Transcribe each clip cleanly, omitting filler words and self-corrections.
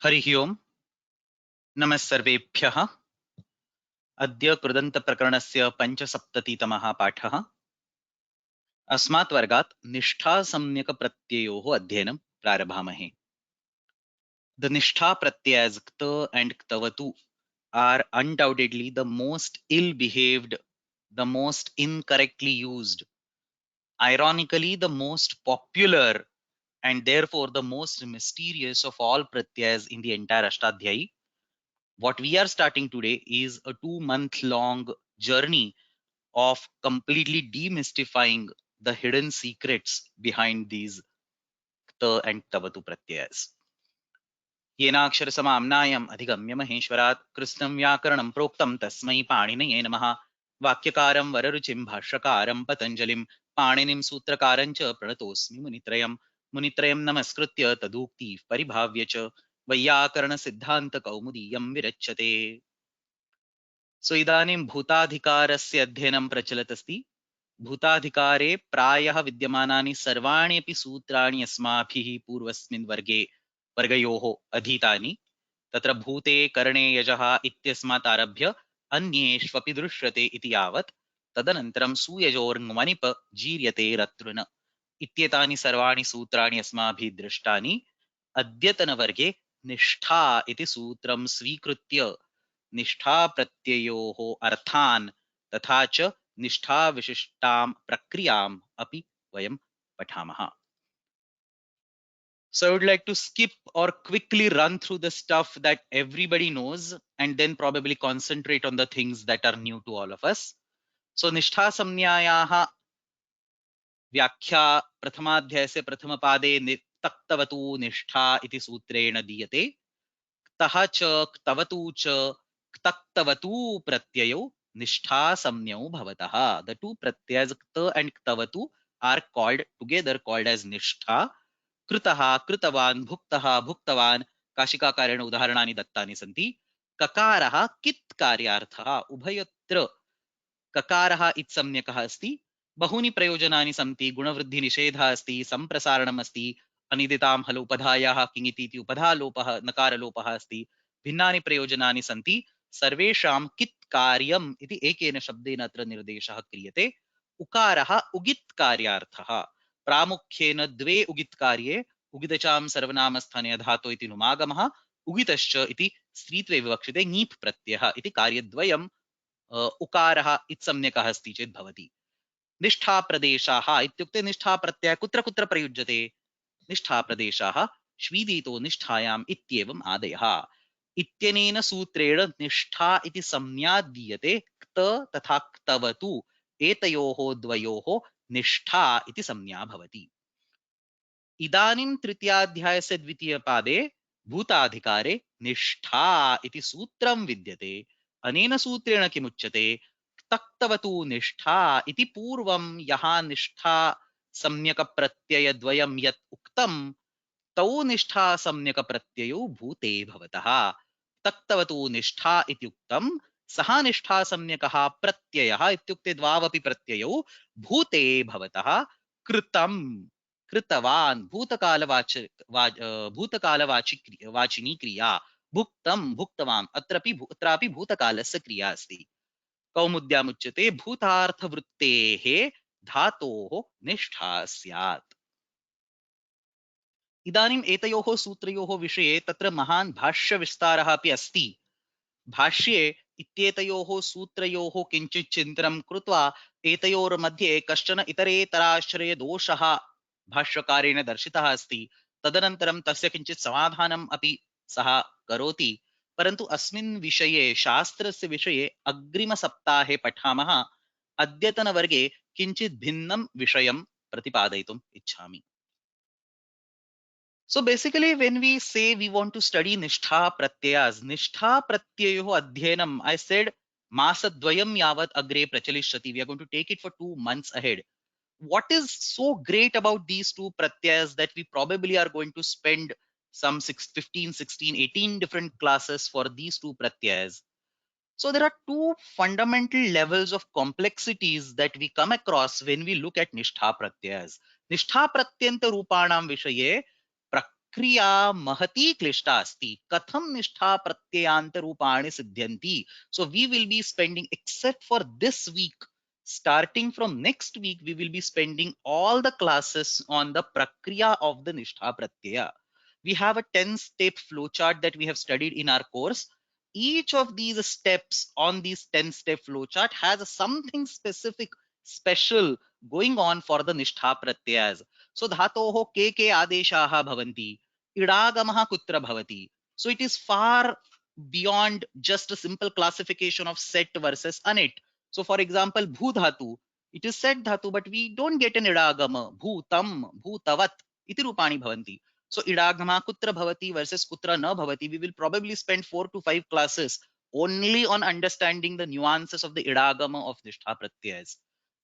हरिः ओम् नमस्सर्वेभ्यः। अद्य कृदन्तप्रकरणस्य 75तमः पाठः। अस्मात् वर्गात् निष्ठासम्यक्प्रत्ययोः अध्ययनं प्रारभामहे। The nishtha pratyayas kta and ktavatu are undoubtedly the most ill-behaved, the most incorrectly used, ironically the most popular, and therefore the most mysterious of all pratyayas in the entire Ashtadhyayi. What we are starting today is a 2-month long journey of completely demystifying the hidden secrets behind these kta and ktavatu pratyayas. येनाक्षरसमाम्नायम् अधिगम्य महेश्वरात् कृत्स्नं व्याकरणं प्रोक्तं तस्मै पाणिनये नमः। वाक्यकारं वररुचिं भाष्यकारं पतञ्जलिं पाणिनिं सूत्रकारं च प्रणतोऽस्मि मुनित्रयम्। मुनित्रयं नमस्कृत्य तदुक्तिः परिभाव्य च वैयाकरणसिद्धान्तकौमुदीयं विरच्यते। सो इदानीं भूताधिकारस्य अध्ययनं प्रचलत् अस्ति। भूताधिकारे प्रायः विद्यमानानि सर्वाणि अपि सूत्राणि अस्माभिः पूर्वस्मिन् वर्गयोः अधीतानि। तत्र भूते करणे यजः इत्यस्मात् आरभ्य अन्येष्वपि दृश्यते इति यावत्, तदनन्तरं सुयजोर्ङ्मनिप जीर्यते रतृन इत्येतानि सर्वाणि सूत्राणि अस्माभिः दृष्टानि। अद्यतनवर्गे निष्ठा इति सूत्रं स्वीकृत्य निष्ठा प्रत्ययोः अर्थान् तथा च निष्ठा विशिष्टां प्रक्रियाम् अपि वयं पठामः। So I would like to skip or quickly run through the stuff that everybody knows and then probably concentrate on the things that are new to all of us. So निष्ठा संज्ञायाः व्याख्या प्रथमाध्यायस्य प्रथमपादे ktavatu निष्ठा इति सूत्रेण दीयते। ktah च ktavatu च ktavatu pratyayau nishtha samnyau bhavatah. The two pratyayas kta and ktavatu are called as nishtha. कृतः कृतवान् भुक्तः भुक्तवान् काशिकाकारेण उदाहरणानि दत्तानि सन्ति। ककारः कित् कार्यार्थः उभयत्र ककारः इत्संज्ञकः अस्ति। बहूनि प्रयोजनानि सन्ति। गुणवृद्धिनिषेधः अस्ति, सम्प्रसारणम् अस्ति, अनिदितां हल उपधायाः किङिति उपधालोपः नकारलोपः अस्ति। भिन्नानि प्रयोजनानि सन्ति। सर्वेषां कित् कार्यम् इति एकेन शब्देन अत्र निर्देशः क्रियते। उकारः उगित् कार्यार्थः। प्रामुख्येन द्वे उगित् कार्ये उगितचां सर्वनामस्थाने धातो इति नुमागमः, उगितश्च इति स्त्रीत्वे विवक्षिते ङीप् प्रत्ययः इति कार्यद्वयं उकारः इत्संज्ञकः अस्ति चेत् भवति। निष्ठाप्रदेशाः इत्युक्ते निष्ठाप्रत्ययः कुत्र कुत्र प्रयुज्यते। निष्ठाप्रदेशाः श्वीदीतो निष्ठायाम् इत्येवम् आदयः। इत्यनेन सूत्रेण निष्ठा इति संज्ञा दीयते क्त तथा ktavatu एतयोः द्वयोः निष्ठा इति संज्ञा भवति। इदानीं तृतीयाध्यायस्य द्वितीयपादे भूताधिकारे निष्ठा इति सूत्रं विद्यते। अनेन सूत्रेण किमुच्यते। ktavatu निष्ठा इति पूर्वं यः निष्ठा सम्यक प्रत्ययद्वयं यत् उक्तं तौ निष्ठा सम्यक प्रत्ययौ भूते भवतः। ktavatu निष्ठा इत्युक्तं सः निष्ठा सम्यकः प्रत्ययः इत्युक्ते द्वावपि प्रत्ययौ भूते भवतः कृतं कृतवान् भूतकालवाचिनी क्रिया, भुक्तं भुक्तवान् अत्रापि भूतकालस्य क्रिया अस्ति। कौमुद्यामुच्यते भूतार्थवृत्तेः धातोः निष्ठा स्यात्। इदानीम् एतयोः सूत्रयोः विषये तत्र महान् भाष्यविस्तारः अपि अस्ति। भाष्ये इत्येतयोः सूत्रयोः किञ्चित् चिन्तनं कृत्वा एतयोर्मध्ये कश्चन इतरेतराश्रयदोषः भाष्यकारेण दर्शितः अस्ति। तदनन्तरं तस्य किञ्चित् समाधानम् अपि सः करोति। परन्तु अस्मिन् विषये शास्त्रस्य विषये अग्रिमसप्ताहे पठामः। अद्यतनवर्गे किञ्चित् भिन्नं विषयं प्रतिपादयितुम् इच्छामि। So basically, when we say we want to study nishtha pratyayas, nishtha pratyayoh adhyanam, I said masadvayam yavat agre prachalishyati. We are going to take it for 2 months ahead. What is so great about these two pratyayas that we probably are going to spend some 15, 16, 18 different classes for these two pratyayas? So there are two fundamental levels of complexities that we come across when we look at nishtha pratyayas. Nishtha pratyanta rupanam vishaye prakriya mahati klishta asti. Katham nishtha pratyayanta rupani siddhyanti. So we will be spending, except for this week, starting from next week, we will be spending all the classes on the prakriya of the nishtha pratyaya. We have a 10-step flowchart that we have studied in our course. Each of these steps on this 10-step flowchart has something specific, special going on for the nishtha pratyayas. So dhatoho ke adeshaha bhavanti, idagamaha kutra bhavati. So it is far beyond just a simple classification of set versus unit. So for example, bhu dhatu, it is set dhatu, but we don't get an idagama. Bhutam, bhutavat, iti rupani bhavanti. So idagama kutra bhavati versus kutra na bhavati. We will probably spend 4 to 5 classes only on understanding the nuances of the idagama of nishtha pratyayas.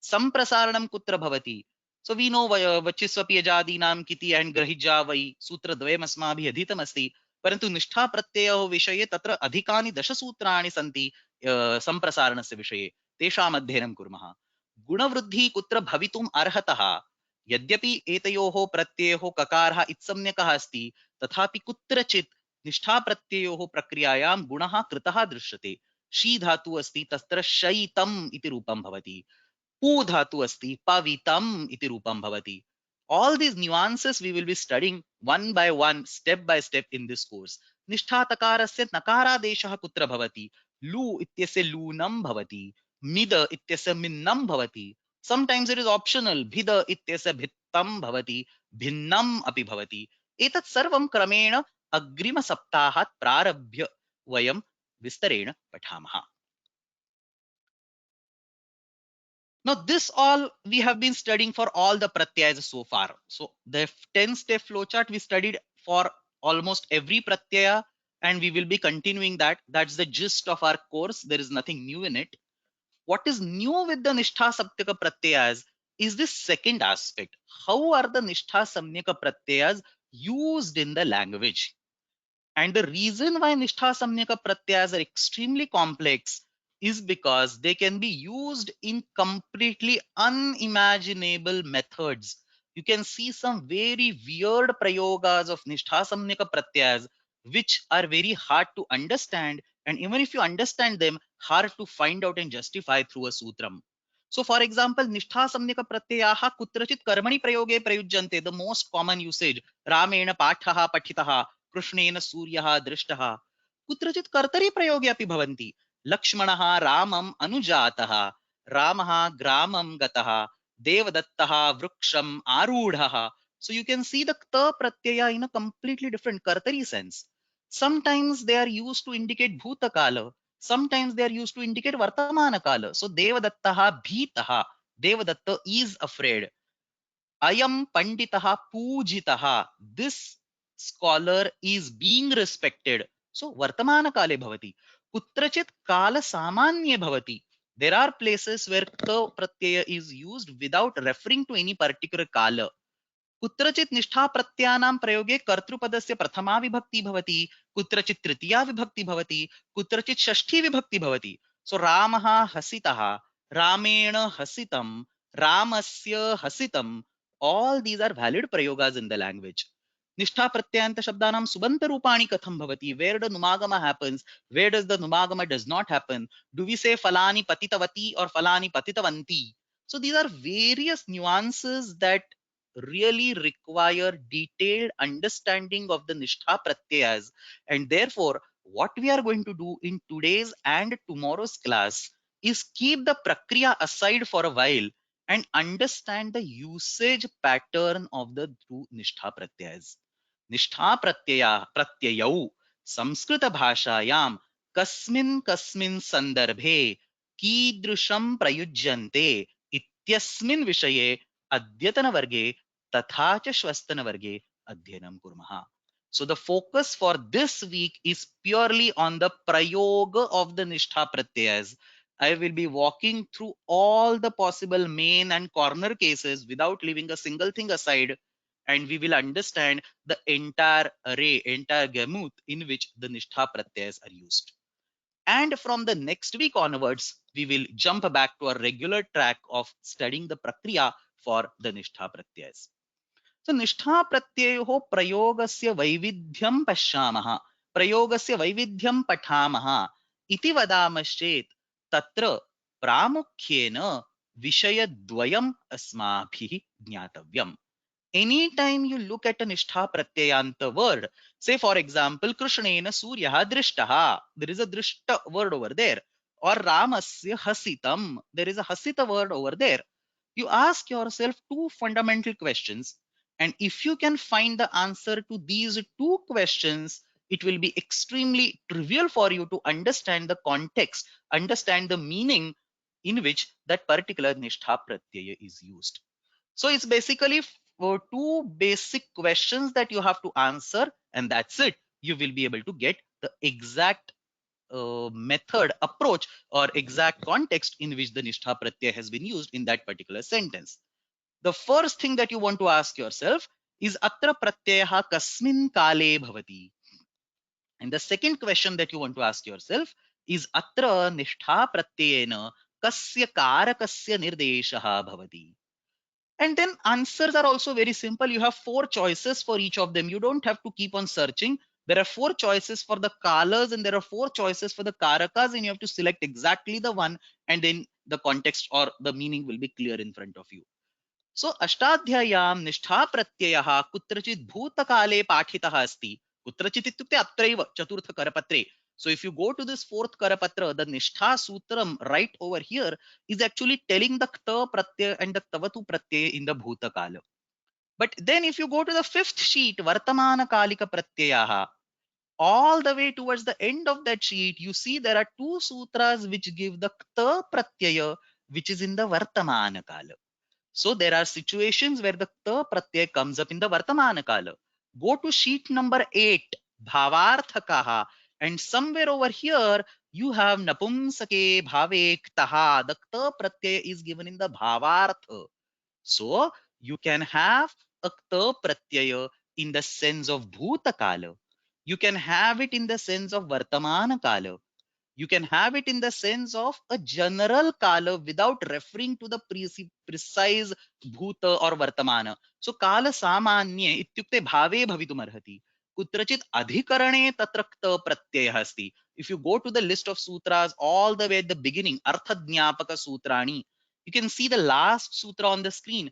Samprasaranam kutra bhavati. So we know vachisvapi ajadinam kiti and grahija vai sutra dvayam asmabhi adhitam asti. परंतु निष्ठा प्रत्ययोः विषये तत्र अधिकानि दशसूत्राणि सन्ति सम्प्रसारणस्य विषये तेषाम् अध्ययनं कुर्मः. गुणवृद्धिः कुत्र भवितुम् अर्हतः, यद्यपि एतयोः प्रत्ययोः ककारः इत्संज्ञकः अस्ति, तथापि कुत्रचित् निष्ठा प्रत्ययोः प्रक्रियायां गुणः कृतः दृश्यते. शी धातु अस्ति, तत्र शयितम् इति रूपं भवति. पू धातु अस्ति, पवितम् इति रूपं भवति. All these nuances we will be studying one by one, step by step in this course. निष्ठा तकारस्य नकारादेशः कुत्र भवति? लू इत्यस्य लूनं भवति. मिद इत्यस्य मिन्नं भवति. Sometimes it is optional. भिद इत्यस्य भित्तं भवति. भिन्नम् अपि भवति. एतत् सर्वं क्रमेण अग्रिमसप्ताहात् प्रारभ्य वयं विस्तरेण पठामः. Now, this all we have been studying for all the pratyayas so far. So, the 10-step flowchart we studied for almost every pratyaya, and we will be continuing that. That's the gist of our course. There is nothing new in it. What is new with the nishtha saptaka pratyayas is this second aspect. How are the nishtha samyaka pratyayas used in the language? And the reason why nishtha samyaka pratyayas are extremely complex is because they can be used in completely unimaginable methods. You can see some very weird prayogas of nishtha samyaka pratyayas which are very hard to understand, and even if you understand them, hard to find out and justify through a sutram. So for example, nishtha samyaka pratyayaha kutrachit karmani prayoge prayujjante, the most common usage. Ramena pathaha pathitaha, कृष्णेन सूर्यः दृष्टः. कुत्रचित् कर्तरि प्रयोगे अपि भवन्ति. लक्ष्मणः रामम् अनुजातः, रामः ग्रामं गतः, देवदत्तः वृक्षम् आरूढः. So you can see the ta pratyaya in a completely different kartari sense. Sometimes they are used to indicate bhutakala. Sometimes they are used to indicate vartamana kala. So devadattaha bhitaha. Devadatta is afraid. Ayam panditaha pujitaha. This scholar is being respected. So vartamana kale bhavati. Kutrachit kala samanye bhavati. There are places where ka pratyaya is used without referring to any particular kala. कुत्रचित् निष्ठा प्रत्ययानां प्रयोगे कर्तृपदस्य प्रथमा विभक्ति भवति, कुत्रचित् तृतीया विभक्ति भवति, कुत्रचित् षष्ठी विभक्ति भवति. सो रामः हसितः, रामेण हसितं, रामस्य हसितं. All these are valid prayogas in the language. निष्ठा प्रत्ययान्त शब्दानां सुबन्त रूपाणि कथं भवति? Where the numagama happens? Where does the numagama does not happen? Do we say falani patitavati or falani patitavanti? So these are various nuances that really require detailed understanding of the nishtha pratyayas, and therefore what we are going to do in today's and tomorrow's class is keep the prakriya aside for a while and understand the usage pattern of the two nishtha pratyayas. Nishtha pratyayau Sanskrit भाषायां कस्मिन् कस्मिन् सन्दर्भे कीदृशं प्रयुज्यन्ते इत्यस्मिन् विषये अद्यतनवर्गे तथा च श्वस्तनवर्गे अध्ययनं कुर्मः. So the focus for this week is purely on the prayoga of the nishtha pratyayas. I will be walking through all the possible main and corner cases without leaving a single thing aside, and we will understand the entire array, entire gamut in which the nishtha pratyayas are used. And from the next week onwards, we will jump back to our regular track of studying the prakriya for the nishtha pratyayas. So nishtha pratyayoho prayogasya vaividhyam pashyamah, prayogasya vaividhyam pathamah iti vadamaschet tatra pramukhyena vishayadvayam asmabhih jnatavyam. Anytime you look at a nishtha pratyayanta word, say for example, Krishnena Suryaha drishtaha, there is a drishta word over there, or Ramasya hasitam, there is a hasita word over there. You ask yourself two fundamental questions, and if you can find the answer to these two questions, it will be extremely trivial for you to understand the context, understand the meaning in which that particular nishtha pratyaya is used. So it's basically two basic questions that you have to answer, and that's it. You will be able to get the exact method, approach, or exact context in which the nishtha pratyaya has been used in that particular sentence. The first thing that you want to ask yourself is atra pratyaha kasmin kale bhavati. And the second question that you want to ask yourself is atra nishtha pratyayena kasya karakasya nirdeshaha bhavati. And then answers are also very simple. You have four choices for each of them. You don't have to keep on searching. There are four choices for the kalas and there are four choices for the karakas, and you have to select exactly the one, and then the context or the meaning will be clear in front of you. So अष्टाध्याय्यां निष्ठा प्रत्ययः कुत्रचित् भूतकाले पाठितः अस्ति. कुत्रचित् इत्युक्ते अत्रैव चतुर्थ करपत्रे. So if you go to this fourth karapatra, the nishtha sutram right over here is actually telling the kta pratyaya and the ktavatu pratyaya in the bhutakala. But then if you go to the fifth sheet, vartamana kalika pratyayaha, all the way towards the end of that sheet, you see there are two sutras which give the kta pratyaya, which is in the vartamana kala. So there are situations where the ta pratyay comes up in the vartamana kala. Go to sheet number 8, bhavarthakaha, and somewhere over here you have napumsake bhave ktaha. The ta pratyay is given in the bhavartha. So you can have a ta pratyaya in the sense of bhutakala. You can have it in the sense of vartamana kala. You can have it in the sense of a general kala without referring to the precise bhuta or vartamana. So kala samanye ityukte bhave bhavitum arhati. Kutrachit adhikarane tatrakta pratyaya asti. If you go to the list of sutras all the way at the beginning, arthajnapaka sutrani, you can see the last sutra on the screen.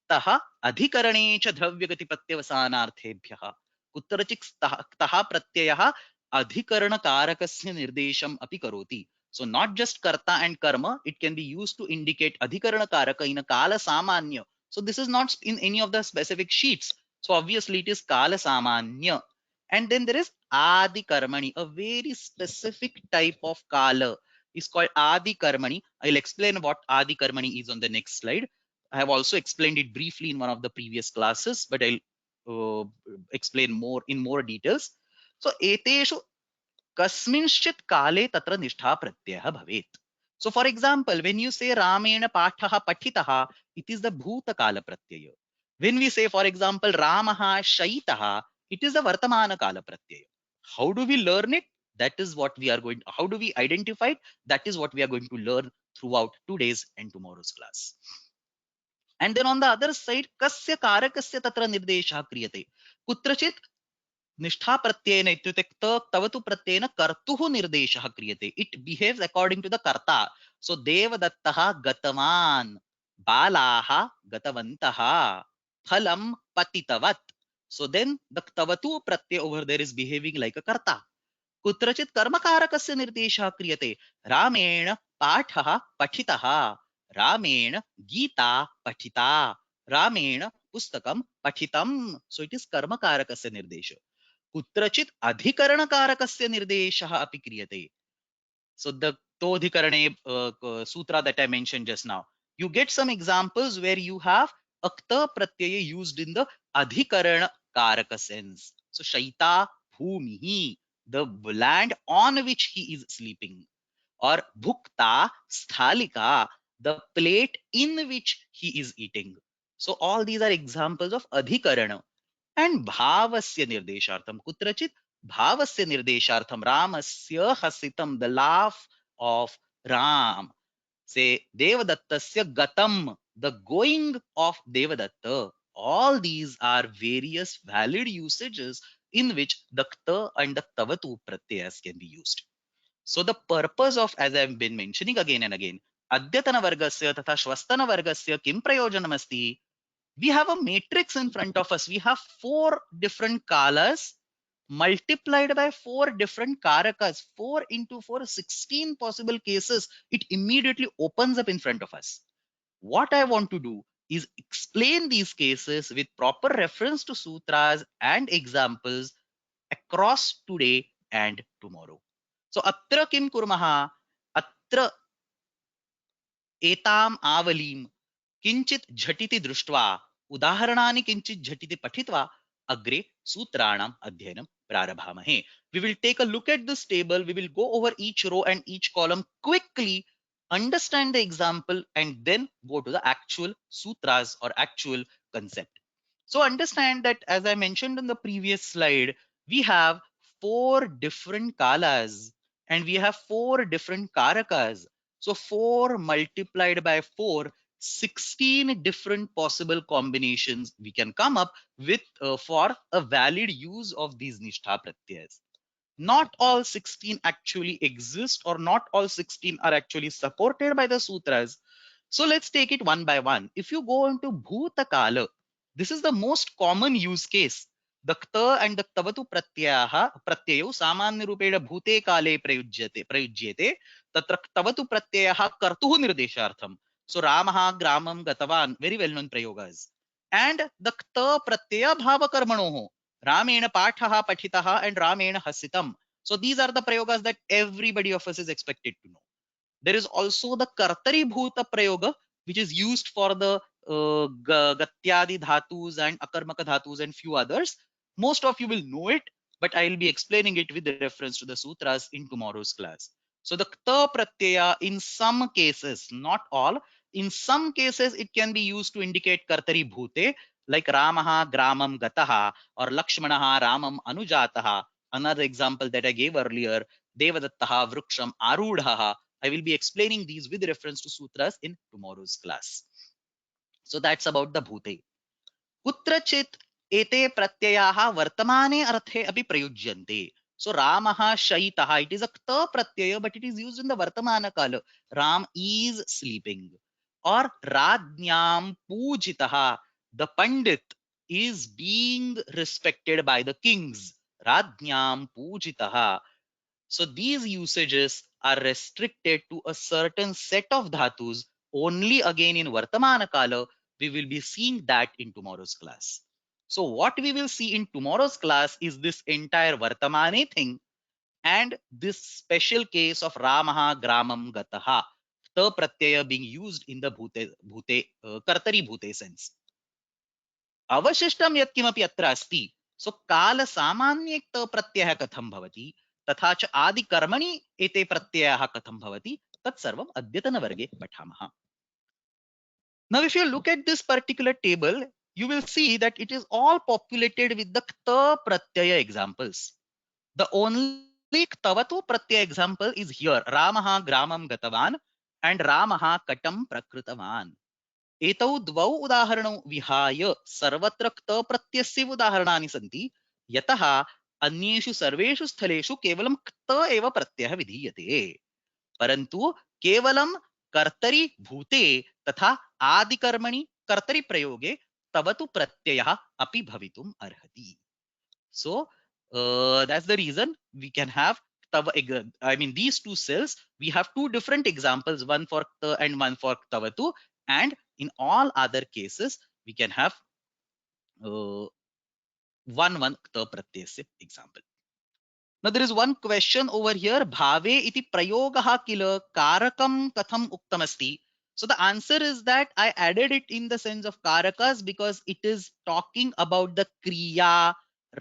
Ktaha adhikarane cha dravyagati pratyavasanarthebhyah. Kutrachit ktaha pratyayah adhikarana karakasya nirdesham api karoti. So not just karta and karma, it can be used to indicate adhikarana karaka in a kala samanya. So this is not in any of the specific sheets. So obviously it is kala samanya. And then there is adikarmani, a very specific type of kala. Is called adikarmani. I'll explain what adikarmani is on the next slide. I have also explained it briefly in one of the previous classes, but I'll explain more in more details. So eteshu kasminshit kale tatra nishtha pratyaya bhavet. So for example, when you say Ramena pathaha pathitaha, it is the bhutakala pratyaya. When we say, for example, Ramaha shaitaha, it is the vartamana kala pratyaya. How do we learn it? That is what we are going to, how do we identify it? That is what we are going to learn throughout today's and tomorrow's class. And then on the other side, kasya karakasya tatra nirdesha kriyate. Kutrachit निष्ठा प्रत्ययन इत्युक्ते तवतु प्रत्ययन कर्तुः निर्देशः क्रियते. It behaves according to the कर्ता. So देवदत्तः गतवान्, बालाः गतवन्तः, फलं पतितवत्. So then the tavatu pratyay over there is behaving like a karta. कुत्रचित् कर्मकारकस्य निर्देशः क्रियते. रामेण पाठः पठितः, रामेण गीता पठिता, रामेण पुस्तकं पठितम्. So it is कर्मकारकस्य निर्देशः. कुत्रचित् अधिकरणकारकस्य निर्देशः अपि क्रियते. So the todhikarane sutra that I mentioned just now, you get some examples where you have akta pratyaya used in the adhikarana karaka sense. So shaita bhumihi, the land on which he is sleeping, or bhukta sthalika, the plate in which he is eating. So all these are examples of adhikarana. And bhavasya nirdeshartham kutrachit bhavasya nirdeshartham ramasya hasitam, the laugh of Ram. Say Devadattasya gatam, the going of Devadatta. All these are various valid usages in which the kta and the ktavatu pratyayas can be used. So the purpose of, as I've been mentioning again and again, adyatana vargasya tatha shvastana vargasya kim prayojanamasti, we have a matrix in front of us. We have four different kalas multiplied by four different karakas. 4 into 4, 16 possible cases. It immediately opens up in front of us. What I want to do is explain these cases with proper reference to sutras and examples across today and tomorrow. So atra kim kurmaha, atra एताम आवलीम किंचित झटिति दृष्ट्वा उदाहरणानि किंचित झटिति पठित्वा अग्रे सूत्राणाम अध्ययनम प्रारभामहे. We will take a look at this table. We will go over each row and each column quickly, understand the example, and then go to the actual sutras or actual concept. So understand that, as I mentioned in the previous slide, we have four different kalas and we have four different karakas. So 4 multiplied by 4, 16 different possible combinations we can come up with for a valid use of these nishtha pratyayas. Not all 16 actually exist, or not all 16 are actually supported by the sutras. So let's take it one by one. If you go into bhoota kala, this is the most common use case. The kta and the ktavatu pratyayo samanya rupena bhute kale prayujyate tatra ktavatu pratyayah kartuhu nirdeshartham. So ramaha gramam gatavan, very well known prayogas. And the kta pratyaya bhava karmanoho, ramena pathaha pathitaha and ramena hasitam. So these are the prayogas that everybody of us is expected to know. There is also the kartari bhuta prayoga, which is used for the gatyadi dhatus and akarmaka dhatus and few others. Most of you will know it, but I will be explaining it with reference to the sutras in tomorrow's class. So the kta pratyaya, in some cases, not all, in some cases it can be used to indicate kartari bhute, like ramaha gramam gataha or lakshmanaha ramam anujataha. Another example that I gave earlier, devadattaha vruksham arudhaha. I will be explaining these with reference to sutras in tomorrow's class. So that's about the bhute. Kutrachit ete pratyayaha vartamane arthe api prayujyante. So Ramaha Shaitaha, it is a kta pratyaya, but it is used in the Vartamana kala. Ram is sleeping. Or Radnyam Pujitaha, the Pandit is being respected by the kings. Radnyam Pujitaha. So these usages are restricted to a certain set of dhatus only again in Vartamana Kala. We will be seeing that in tomorrow's class. So what we will see in tomorrow's class is this entire Vartamane thing and this special case of Ramaha Gramam Gataha, the pratyaya being used in the kartari bhute sense. अवशिष्टं यत्किमपि अत्र अस्ति, सो काल सामान्ये प्रत्ययः कथं भवति तथा च आदिकर्मणि एते प्रत्ययाः कथं भवति तत्सर्वम् अद्यतनवर्गे पठामः. Now if you look at this particular table, you will see that it is all populated with the kta pratyaya examples. The only ktavatu pratyaya example is here, Ramaha gramam gatavan and Ramaha katam prakritavan. एतौ द्वौ उदाहरणौ विहाय सर्वत्र क्त प्रत्ययस्य उदाहरणानि सन्ति, यतः अन्येषु सर्वेषु स्थलेषु केवलं क्त एव प्रत्ययः विधीयते. परन्तु केवलं कर्तरि भूते तथा आदिकर्मणि कर्तरि प्रयोगे तवतु प्रत्ययः अपि भवितुम् अर्हति. So that's the reason we can have these two cells, we have two different examples, one for kta and one for ktavatu, and in all other cases we can have one kta pratyasya example. Now there is one question over here, bhave iti prayogaha kila karakam katham uktamasti. So the answer is that I added it in the sense of karakas because it is talking about the kriya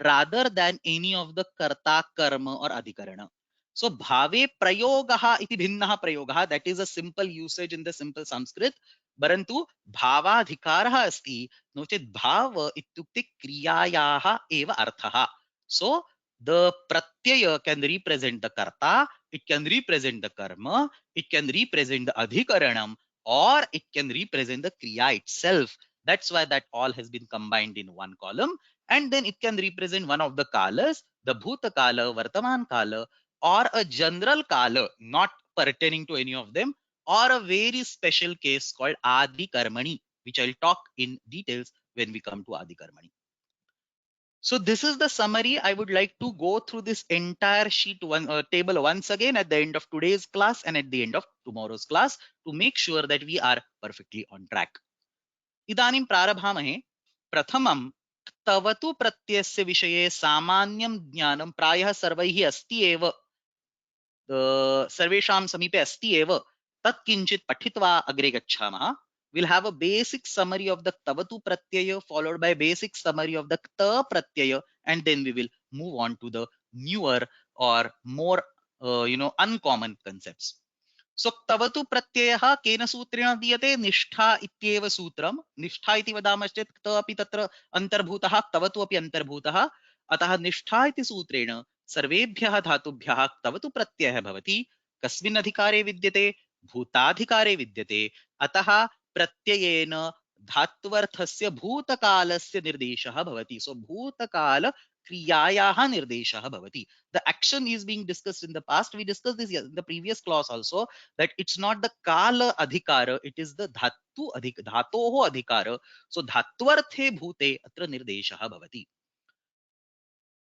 rather than any of the karta, karma or adhikarana. So bhave prayogaha iti bhinnaha prayogaha, that is a simple usage in the simple Sanskrit. Barantu bhavadhikaraha asti, no chet bhava ityukte kriyayaha eva arthaha. So the pratyaya can represent the karta, it can represent the karma, it can represent the adhikaranam, or it can represent the kriya itself. That's why that all has been combined in one column. And then it can represent one of the kalas, the bhuta kala, vartaman kala, or a general kala not pertaining to any of them, or a very special case called adikarmani, which I'll talk in details when we come to adikarmani. So this is the summary. I would like to go through this entire table once again at the end of today's class and at the end of tomorrow's class to make sure that we are perfectly on track. इदानीं प्रारभामहे. प्रथमं ktavatu प्रत्ययस्य विषये सामान्यं ज्ञानं प्रायः सर्वैः अस्ति एव, सर्वेषां समीपे अस्ति एव, तत् किञ्चित् पठित्वा अग्रे गच्छामः. We'll have a basic summary of the ktavatu pratyaya followed by basic summary of the kta pratyaya, and then we will move on to the newer or more uncommon concepts. So ktavatu pratyayah kena sutrena diyate? Nishtha ityeva sutram. Nishtha iti vadamश्चेत् kt api tatra antarbhutah, ktavatu api antarbhutah. अतः निष्ठा इति सूत्रेण सर्वेभ्यः धातुभ्यः ktavatu प्रत्ययः भवति. कस्मिन् अधिकारे विद्यते? भूताधिकारे विद्यते. अतः प्रत्ययेन धात्वर्थस्य भूतकालस्य निर्देशः भवति. सो भूतकाल क्रियायाः निर्देशः भवति. The action is being discussed in the past. We discussed this in the previous class also, that it's not the kala adhikara, it is the dhatoho adhikara. So dhatvarthe bhute atra nirdeshah bhavati.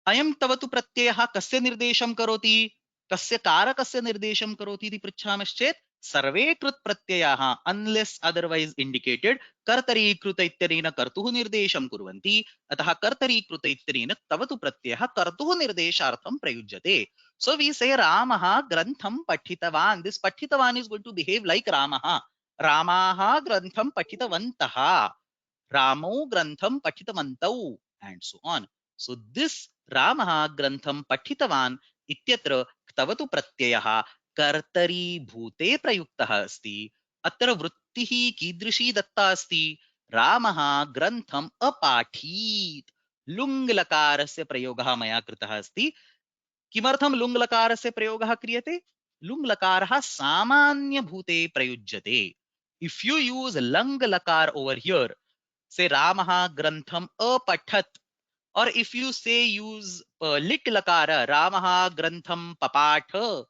अयं तवतु प्रत्ययः कस्य निर्देशं करोति? कस्य कारकस्य निर्देशं करोति इति पृच्छामश्चेत् सर्वे कृत् प्रत्ययाः unless otherwise indicated कर्तरीकृत इत्यनेन कर्तुः निर्देशं कुर्वन्ति. अतः कर्तरीकृत इत्यनेन तवतु प्रत्ययः कर्तुः निर्देशार्थं प्रयुज्यते. So we say Ramah grantham pathitavan. This pathitavan is going to behave like Ramah. Ramaha grantham pathitavantah. Ramo grantham pathitavantau, and so on. So this Ramah grantham pathitavan ityatra ktavatu pratyayah कर्तरी भूते प्रयुक्तः अस्ति. अत्र वृत्तिः कीदृशी दत्ता अस्ति? रामः ग्रन्थम् अपाठीत्. लुङ्लकारस्य प्रयोगः मया कृतः अस्ति. किमर्थं लुङ्लकारस्य प्रयोगः क्रियते? लुङ्लकारः सामान्यभूते प्रयुज्यते. If you use lung lakar over here, say Ramah grantham apathat, or if you say use lit lakara, Ramah grantham papatha,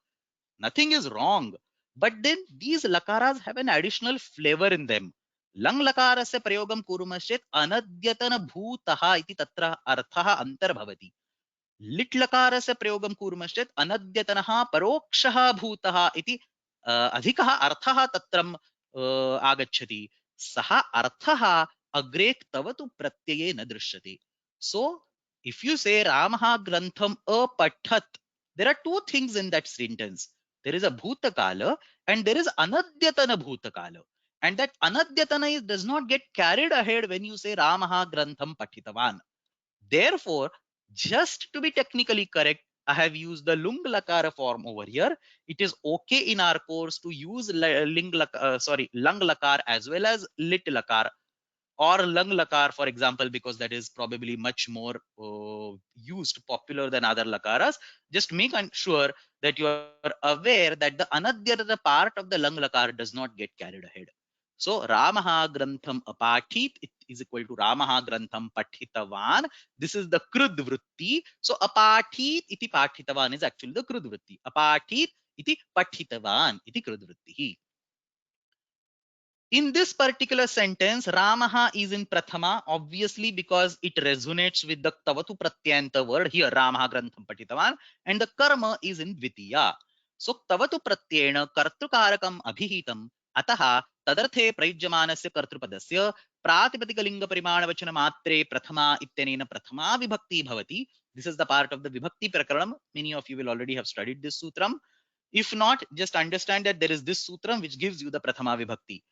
nothing is wrong. But then these lakaras have an additional flavor in them. Lang lakarasya prayogam kurumashchet anadyatana bhutaha iti tatra arthaha antarbhavati. लिट् लकारस्य प्रयोगं कुर्मश्चेत् अनद्यतनः परोक्षः भूतः इति अधिकः अर्थः तत्र आगच्छति. सः अर्थः अग्रे ktavatu प्रत्यये न दृश्यते. So if you say Ramah grantham apathat, there are two things in that sentence. There is a bhutakala and there is anadyatana bhutakala. And that anadyatana does not get carried ahead when you say Ramah grantham pathitavan. Therefore, just to be technically correct, I have used the lung lakara form over here. It is okay in our course to use lung lakar as well as lit lakar or lung lakar, for example, because that is probably much more used, popular than other lakaras. Just make sure that you are aware that the anadyatana part of the lung lakar does not get carried ahead. So Ramaha grantham apathit is equal to Ramaha grantham pathitavan. This is the krud vritti. So apathit iti pathitavan is actually the krud vritti. Apathit iti pathitavan iti krud vritti. In this particular sentence, Ramaha is in Prathama, obviously because it resonates with the ktavatu pratyanta word here, Ramaha grantham patitavan, and the karma is in Dvitiya. So ktavatu pratyena kartrukarakam abhihitam, ataha tadarthe prayujyamanasya kartrupadasya pratipadikalinga parimanavachana matre prathama ityanena prathama vibhakti bhavati. This is the part of the vibhakti prakaranam. Many of you will already have studied this sutram. If not, just understand that there is this sutram which gives you the prathama vibhakti.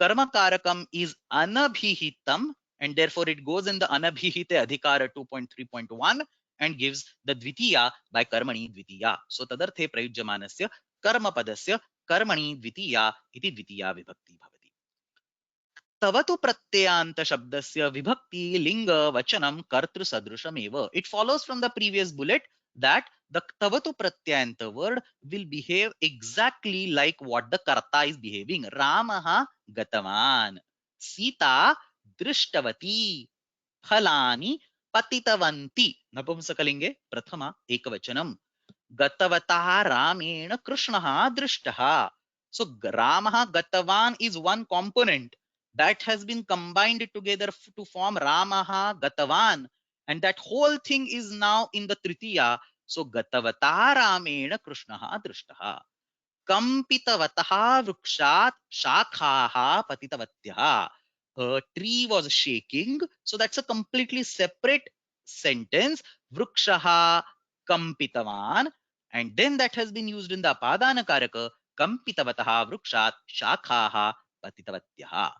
Karma karakam is anabhihitam, and therefore it goes in the anabhihite adhikara 2.3.1 and gives the dvitiya by karmani dvitiya. So tadarthe prayujyamanasya karma padasya karmani dvitiya iti dvitiya vibhakti bhavati. तवतु प्रत्ययान्त शब्दस्य विभक्ति लिंग वचनम कर्तृ सदृशमेव. It follows from the previous bullet that the ktavatu pratyayanta word will behave exactly like what the karta is behaving. Ramaha gatavan, Sita दृष्टवती फलानि पतितवन्ति नपुंसकलिंगे प्रथमा एकवचनम गतवतः रामेण कृष्णः दृष्टः. So Ramah Gatavan is one component that has been combined together to form Ramah Gatavan, and that whole thing is now in the Tritiya. So Gatavata Ramena Krishnaha Drishtaha. Kampitavataha Vrukshat Shakhaha Patitavatyaha. A tree was shaking, so that's a completely separate sentence. Vrukshaha Kampitavan, and then that has been used in the Apadana Karaka. Kampitavataha Vrukshat Shakhaha Patitavatyaha.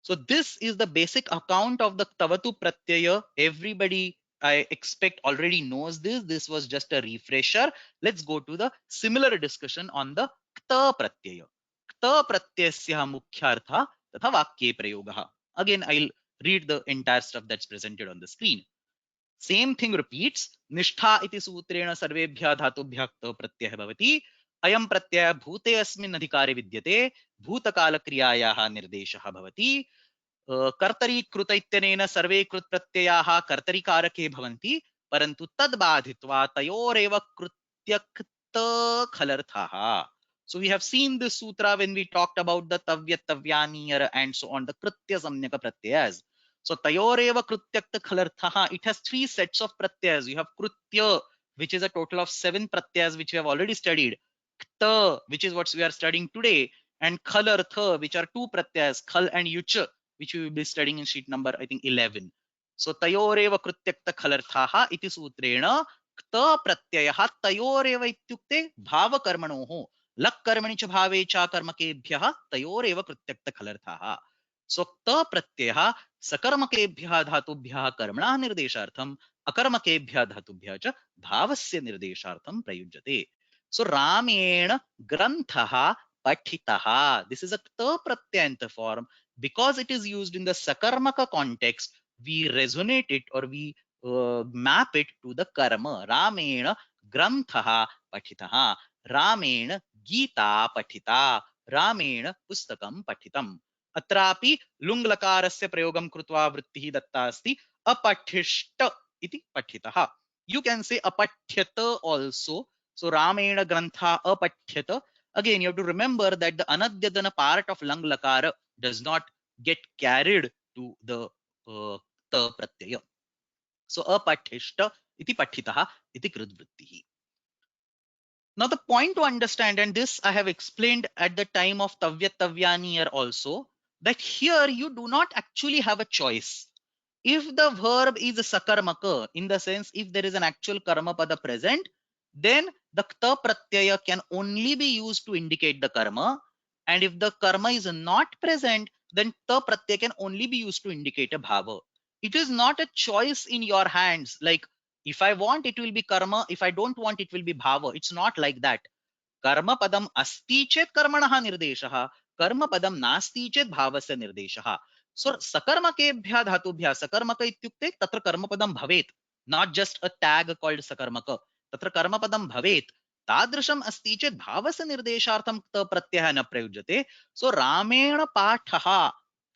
So this is the basic account of the ktavatu pratyaya. Everybody, I expect, already knows this. This was just a refresher. Let's go to the similar discussion on the kta pratyaya. Kta pratyasya mukhyartha tatha vakye prayogaha. Again, I'll read the entire stuff that's presented on the screen. Same thing repeats. Nishtha iti sutrena sarvebhya dhatubhya kta pratyaya bhavati. Ayam pratyaya bhute asmin adhikare vidyate. Bhutakala kriyayaha nirdeshaha bhavati. कर्तरी कृत इत्यनेन सर्वे कृत प्रत्ययाः कर्तरिकारके भवन्ति परन्तु तद् बाधित्वा तयोरेव कृत्यक्त खलर्थाः. So we have seen this sutra when we talked about the tavya tavyani and so on, the kritya samnyaka pratyayas. So tayoreva krityakta khalarthaha, it has three sets of pratyayas. You have krutya, which is a total of 7 pratyayas which we have already studied, kta, which is what we are studying today, and khalartha, which are two pratyayas, khal and yucha, which we will be studying in sheet number, I think, 11. So tayoreva krityakta khalarthaha iti sutrena kta pratyayah tayoreva ityukte bhava karmanoho luck कर्मणि च भावे च कर्मकेभ्यः तयोरेव कृत्यक्त खलर्थाः. सो क्त प्रत्ययः सकर्मकेभ्यः धातुभ्यः कर्मणः निर्देशार्थम् अकर्मकेभ्यः धातुभ्यः च भावस्य निर्देशार्थं प्रयुज्यते. सो रामेण ग्रन्थः पठितः. This is a kt pratyanta form. Because it is used in the sakarmaka context, we resonate it or we map it to the karma. Ramena ग्रन्थः पठितः. रामेण गीता पठिता. रामेण पुस्तकं पठितम्. अत्रापि लुङ् लकारस्य प्रयोगं कृत्वा वृत्तिः दत्ता अस्ति. अपठिष्ट इति पठितः. You can say apathyat also. So Ramena grantha apathyat. Again, you have to remember that the anadyadana part of lung lakara does not get carried to the ta pratyaya. So apatishta iti pathitah iti kridvrittihi. Now, the point to understand, and this I have explained at the time of Tavya Tavyani also, that here you do not actually have a choice. If the verb is sakarmaka, in the sense if there is an actual karma pada present, then the kta pratyaya can only be used to indicate the karma. And if the karma is not present, then ta pratyaya can only be used to indicate a bhava. It is not a choice in your hands. Like, if I want, it will be karma. If I don't want, it will be bhava. It's not like that. Karma padam asti chet karmanaha nirdeshaha. Karma padam nasti chet bhavasya nirdeshaha. So sakarmakebhya dhatubhya, sakarmaka ityukte tatra karma padam bhavet. Not just a tag called sakarmaka. Tatra karma padam bhavet. तादृशम अस्ति चेत् भावस्य निर्देशार्थं क्त प्रत्ययः न प्रयुज्यते. सो रामेण पाठः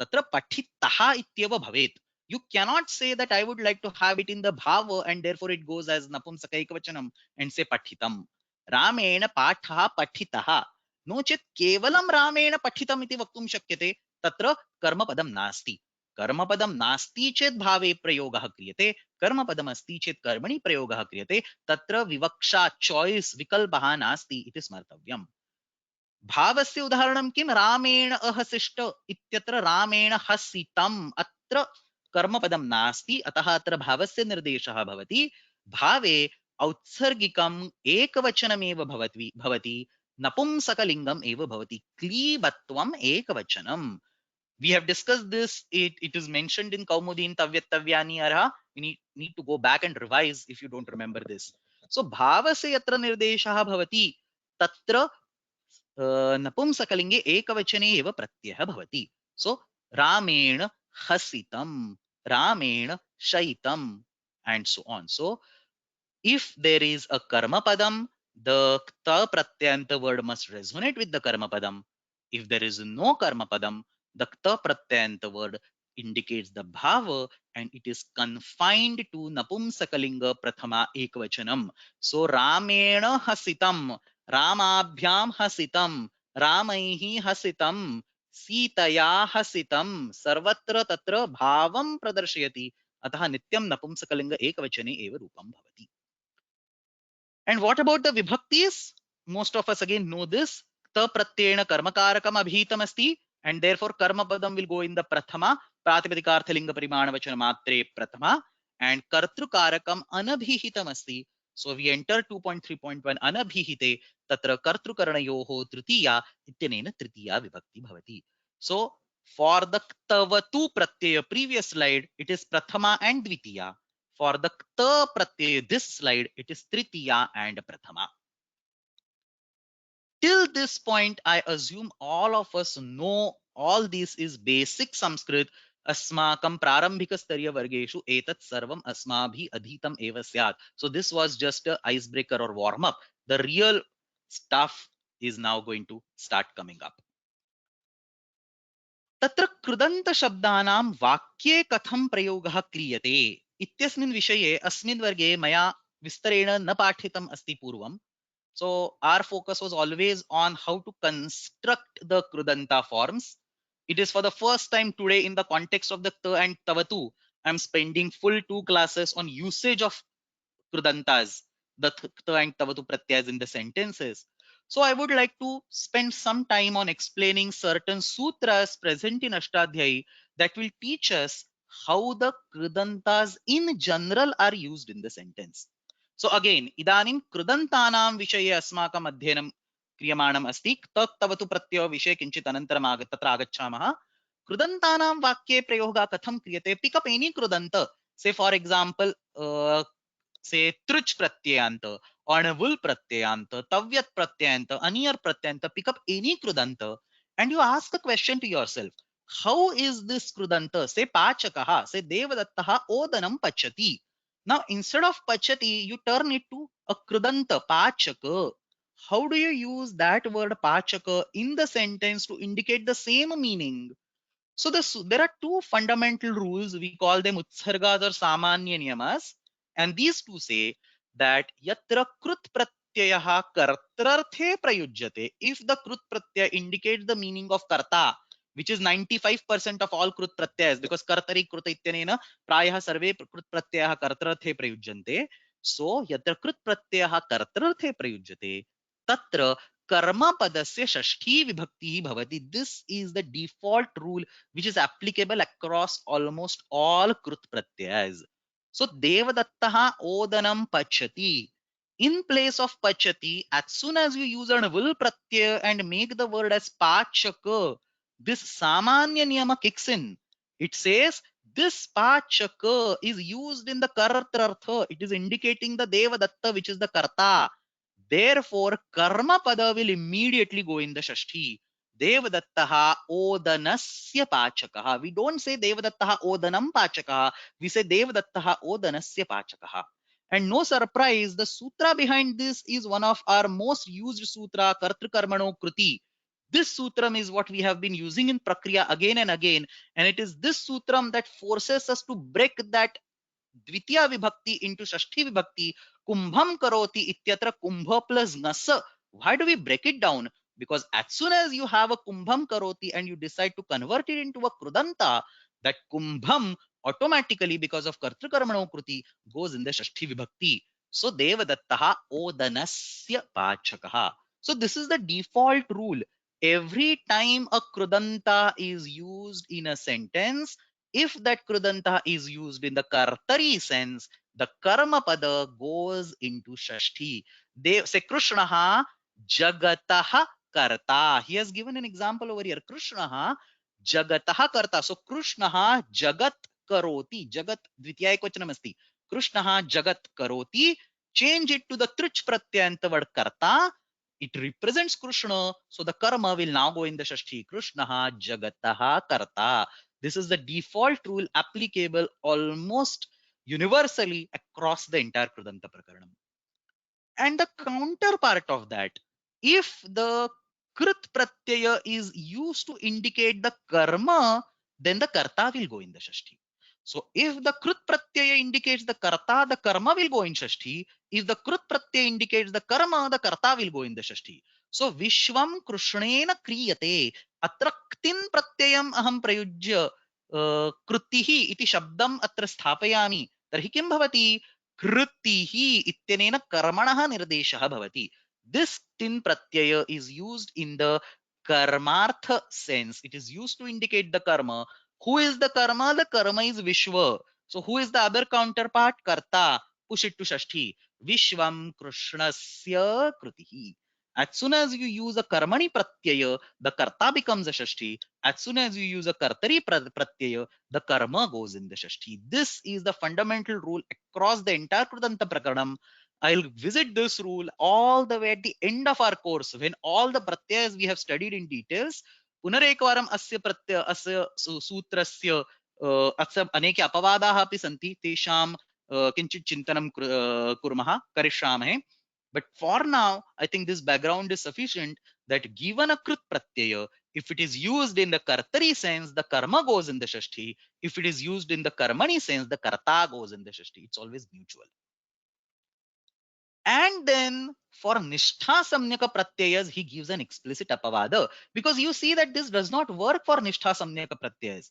तत्र पठितः इत्येव भवेत्. You cannot say that I would like to have it in the bhava and therefore it goes as napumsaka ekavachanam and say pathitam. रामेण पाठः पठितः. नो चेत् केवलं रामेण पठितम् इति वक्तुं शक्यते. तत्र कर्मपदं नास्ति. कर्मपदं नास्ति चेत् भावे प्रयोगः क्रियते. कर्मपदम् अस्ति चेत् कर्मणि प्रयोगः क्रियते. तत्र विवक्षा चॉइस विकल्पः नास्ति इति स्मर्तव्यम्. भावस्य उदाहरणं किं? रामेण अहसिष्ट इत्यत्र रामेण हसितम्. अत्र कर्मपदं नास्ति, अतः अत्र भावस्य निर्देशः भवति. भावे औत्सर्गिकम् एकवचनमेव भवति, नपुंसकलिङ्गम् एव भवति. क्लीबत्वम् एकवचनम्. We have discussed this. It is mentioned in Kaumudi in Tavyatavyani Arha. We need to go back and revise if you don't remember this. So bhavase yatra nirdeshah bhavati tatra नपुंसकलिंगे एकवचने एव प्रत्ययः भवति. सो रामेण हसितं, रामेण शयितं, and so on. So if there is a karma padam, the kta pratyanta word must resonate with the karma padam. If there is no karma padam, the kta pratyanta word indicates the bhava, and it is confined to napumsakalinga prathama ekvachanam. So Ramena hasitam, Ramabhyam hasitam, Ramaihi hasitam, Sitaya hasitam, Sarvatra tatra bhavam pradarshayati. अतः नित्यम नपुंसकलिंग एकवचने एव रूपम भवति. And what about the vibhaktis? Most of us again know this. Ta pratyena karmakarakam abhitam asti, and therefore karma padam will go in the prathama, pratipadikaarthalinga parimana vachana matre prathama, and kartrukarakam anabhihitam asti. So we enter 2.3.1 anabhihite, tatra kartrukaranayoho tritiya ityanena tritiya vibhakti bhavati. So for the ktavatu pratyaya previous slide, it is prathama and dvitiya. For the kta pratyaya, this slide, it is tritiya and prathama. Till this point, I assume all of us know all this is basic Sanskrit. Asmakam prarambhika starya vargeshu etat sarvam asmabhi adhitam eva syat. So this was just a icebreaker or warm up. The real stuff is now going to start coming up. तत्र कृदन्त शब्दानां वाक्ये कथं प्रयोगः क्रियते इत्यस्मिन् विषये अस्मिन् वर्गे मया विस्तरेण न पाठितम् अस्ति पूर्वम्. So our focus was always on how to construct the krudanta forms. It is for the first time today in the context of the ta and tavatu. I'm spending full 2 classes on usage of krudantas, the kta and tavatu pratyas in the sentences. So I would like to spend some time on explaining certain sutras present in Ashtadhyayi that will teach us how the krudantas in general are used in the sentence. So again, idanim krudantanam vishaye asmakam adhyanam क्रियमाणम् अस्ति. तवतु प्रत्ययो विषये किञ्चित् अनन्तरम् तत्र आगच्छामः. कृदन्तानां वाक्ये प्रयोगः कथं क्रियते? Pick up any krudanta. Say for example, say truch pratyayanta, honorable pratyayanta, tavyat pratyayanta, aniyar pratyayanta. Pick up any krudanta and you ask a question to yourself. How is this krudanta? Say pachakaha, say devadattaha odanam pachati. Now instead of pachati, you turn it to a krudanta, pachaka. How do you use that word pachaka in the sentence to indicate the same meaning? So there are two fundamental rules. We call them utsargas or samanya niyamas. And these two say that yatra krut pratyayaha kartararthe prayujyate. If the krut pratyaya indicates the meaning of karta, which is 95% of all krut pratyayas, because kartari kruta ityanena prayaha sarve krut pratyayaha kartararthe prayujyante. So yatra krut pratyayaha kartararthe prayujyate. Tatra karma padasya shashti vibhakti bhavati. This is the default rule which is applicable across almost all krut pratyayas. So devadattaha odanam pachati. In place of pachati, as soon as you use an will pratyaya and make the word as pachaka, this samanya niyama kicks in. It says this pachaka is used in the kartarartha. It is indicating the devadatta, which is the karta. Therefore, karma pada will immediately go in the shashti. Devadattaha odanasya pachakaha. We don't say Devadattaha odanam pachakaha. We say Devadattaha odanasya pachakaha. And no surprise, the sutra behind this is one of our most used sutra, Kartrukarmano Kruti. This sutram is what we have been using in Prakriya again and again. And it is this sutram that forces us to break that द्वितीय विभक्ति into Shashthi vibhakti. Kumbham karoti ityatra kumbha plus nasa. Why do we break it down? Because as soon as you have a kumbham karoti and you decide to convert it into a krudanta, that kumbham automatically, because of kartrukarmano kruti, goes in the Shashthi vibhakti. So devadattaha odanasya pachakaha. So this is the default rule. Every time a krudanta is used in a sentence, if that krudanta is used in the kartari sense, the karma pada goes into shashti. They say Krishnaha jagataha karta. He has given an example over here. Krishnaha jagataha karta. So Krishnaha jagat karoti. Jagat dvitiya ekvachanam asti. Krishnaha jagat karoti. Change it to the trich pratyanta word karta. It represents Krishna. So the karma will now go in the shashti. Krishnaha jagataha karta. This is the default rule applicable almost universally across the entire Krudanta Prakaranam. And the counterpart of that, if the Krit Pratyaya is used to indicate the karma, then the karta will go in the Shashti. So if the krut pratyaya indicates the karta, the karma will go in Shashti. If the krut pratyaya indicates the karma, the karta will go in the Shashti. So Vishwam Krishnena Kriyate Atraktin Pratyayam Aham Prayujya Krutihi iti Shabdam Atra Sthapayami. Tarhi kim bhavati? Krutihi ityanena karmanaha nirdeshah bhavati. This tin pratyaya is used in the karmartha sense. It is used to indicate the karma. Who is the karma? The karma is Vishwa. So who is the other counterpart? Karta. Push it to Shashti. Vishwam Krishnasya Krutihi. As soon as you use a karmani pratyaya, the karta becomes a Shashti. As soon as you use a kartari pratyaya, the karma goes in the Shashti. This is the fundamental rule across the entire Kridanta Prakaranam. I'll visit this rule all the way at the end of our course when all the pratyayas we have studied in details. पुनरेकवारम् अस्य प्रत्यय अस्य सूत्रस्य अस्य अनेके अपवादाः अपि सन्ति तेषां किञ्चित् चिन्तनं कुर्मः करिष्यामहे. But for now, I think this background is sufficient that given a krut pratyaya, if it is used in the kartari sense, the karma goes in the Shashti. If it is used in the karmani sense, the karta goes in the Shashti. It's always mutual. And then for nishtha samnyaka pratyayas, he gives an explicit apavada because you see that this does not work for nishtha samnyaka pratyayas.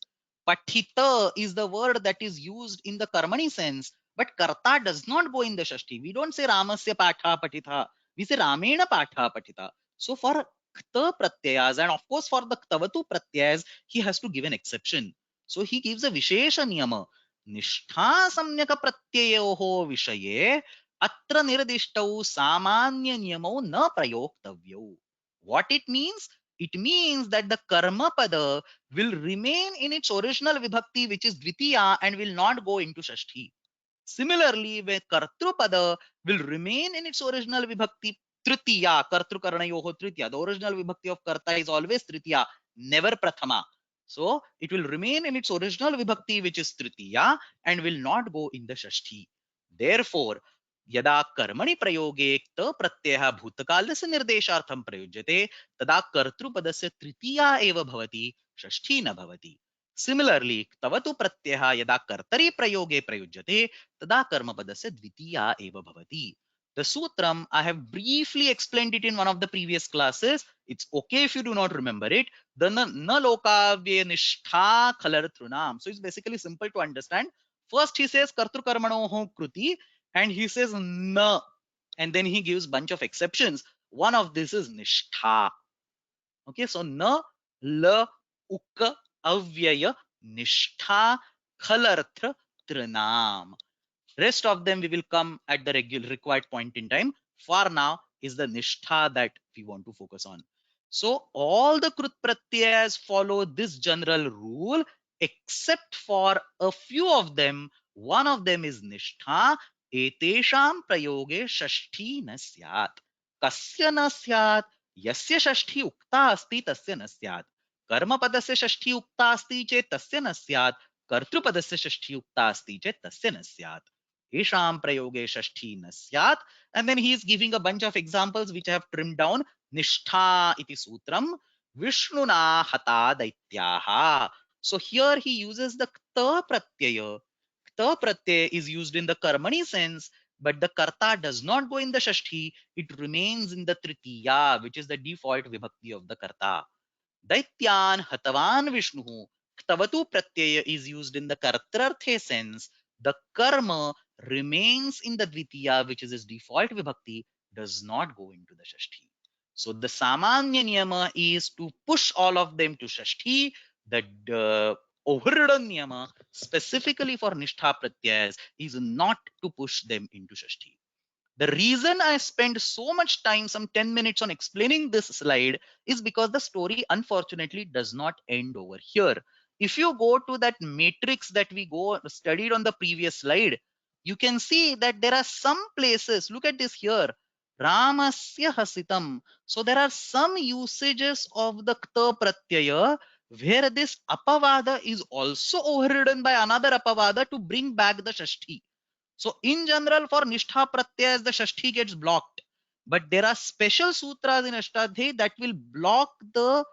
Pathita is the word that is used in the karmani sense, but karta does not go in the Shashti. We don't say Ramasya patha patitha. We say Ramena patha patitha. So for kta pratyayas and of course for the ktavatu pratyayas, he has to give an exception. So he gives a vishesha niyama. Nishtha samnyaka pratyayoho vishaye अत्र निर्दिष्टौ सामान्य नियमौ न प्रयोक्तव्यौ. What it means? It means that the karma pada will remain in its original vibhakti, which is dvitiya, and will not go into shashti. Similarly, where kartrupada will remain in its original vibhakti tritiya, kartrukaranayoho tritiya. The original vibhakti of karta is always tritiya, never prathama. So it will remain in its original vibhakti, which is tritiya, and will not go in the shashti. Therefore, यदा कर्मणि प्रयोगे क्त प्रत्ययः भूतकालस्य निर्देशार्थं प्रयुज्यते तदा कर्तृपदस्य तृतीया एव भवति, षष्ठी न भवति. Similarly, ktavatu pratyayah yada kartari prayoge prayujyate tada karmapadasya dvitiya eva bhavati. The sutram, I have briefly explained it in one of the previous classes. It's okay if you do not remember it. The na lokavye nishtha khalartrunam. So it's basically simple to understand. First he says kartru karmanoho kruti and he says na, and then he gives bunch of exceptions. One of this is nishtha. Okay, so na, la, ukka, avyaya, nishtha, khalartha, trinam. Rest of them we will come at the regular required point in time. For now is the nishtha that we want to focus on. So all the krut pratyayas follow this general rule except for a few of them. One of them is nishtha. Etesham prayoge shashti na syat. Kasya na syat? Yasya shashti ukta asti tasya na syat. कर्मपदस्य षष्ठी उक्ता अस्ति चेत् तस्य न स्यात्. कर्तृपदस्य षष्ठी उक्ता अस्ति चेत् तस्य न स्यात्. Esham prayoge shashti na syat. And then he is giving a bunch of examples which I have trimmed down. Nishtha iti sutram Vishnuna hata daityaha. So here he uses the kta pratyaya. Kta pratyaya is used in the karmani sense, but the karta does not go in the shashti. It remains in the tritiya, which is the default vibhakti of the karta. Daityan hatavan Vishnu. Ktavatu pratyaya is used in the kartrarthe sense. The karma remains in the dvitiya, which is its default vibhakti, does not go into the shashti. So the samanya niyama is to push all of them to shashti. The overridden niyama specifically for nishtha pratyayas is not to push them into shashti. The reason I spent so much time, some 10 minutes, on explaining this slide is because the story unfortunately does not end over here. If you go to that matrix that we studied on the previous slide, you can see that there are some places. Look at this here. Ramasya hasitam. So there are some usages of the kta pratyaya where this apavada is also overridden by another apavada to bring back the shashti. So in general, for nishtha pratyayas, the shashti gets blocked. But there are special sutras in Ashtadhyayi that will block the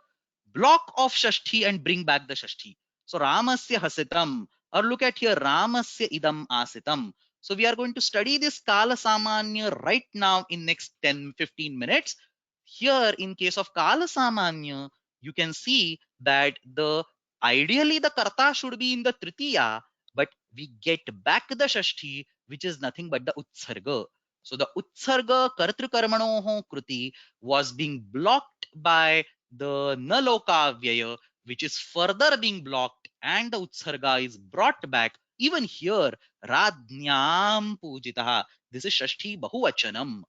block of shashti and bring back the shashti. So Ramasya hasitam, or look at here, Ramasya idam asitam. So we are going to study this Kala Samanya right now in next 10-15 minutes. Here in case of Kala Samanya, you can see that the ideally the karta should be in the tritiya, but we get back the shashti, which is nothing but the utsarga. So the utsarga kartrukarmanoho kruti was being blocked by the naloka vyaya, which is further being blocked, and the utsarga is brought back. Even here, radnyam pujitaha. This is shashti bahuvachanam.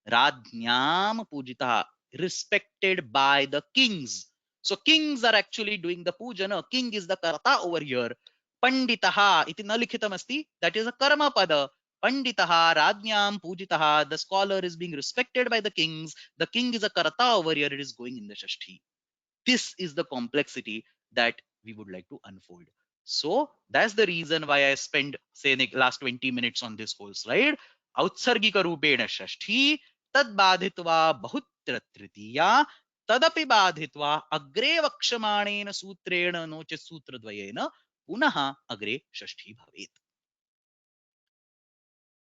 Radnyam pujitaha, respected by the kings. So kings are actually doing the pujana. King is the karta over here. Panditaha iti nalikhitam asti. That is a karma pada. Panditaha radnyam pujitaha. The scholar is being respected by the kings. The king is a karta over here. It is going in the shashti. This is the complexity that we would like to unfold. So that's the reason why I spent say the last 20 minutes on this whole slide. Outsargika rupena shashti tad badhitva bahutra tritiya tadapi badhitva agre vakshamanena sutrena noche sutradvayena punaha agre shashti bhavet.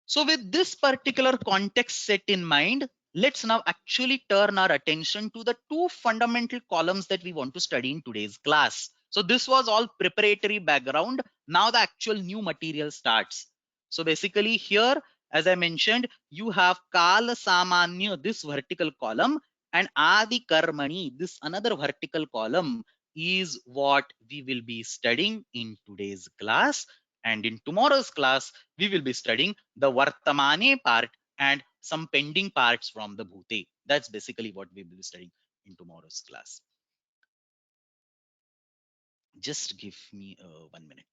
So with this particular context set in mind, let's now actually turn our attention to the two fundamental columns that we want to study in today's class. So this was all preparatory background. Now the actual new material starts. So basically here, as I mentioned, you have Kala Samanya, this vertical column, and Adikarmani, this another vertical column, is what we will be studying in today's class. And in tomorrow's class, we will be studying the Vartamane part and some pending parts from the Bhute. That's basically what we will be studying in tomorrow's class. Just give me 1 minute.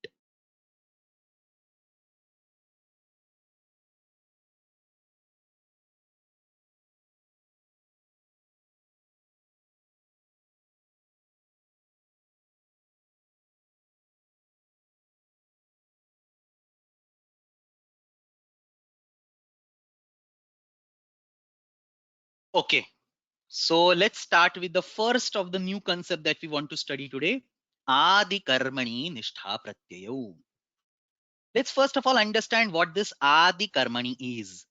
Okay, so let's start with the first of the new concept that we want to study today. Adikarmani nishtha pratyayo. Let's first of all understand what this Adikarmani is.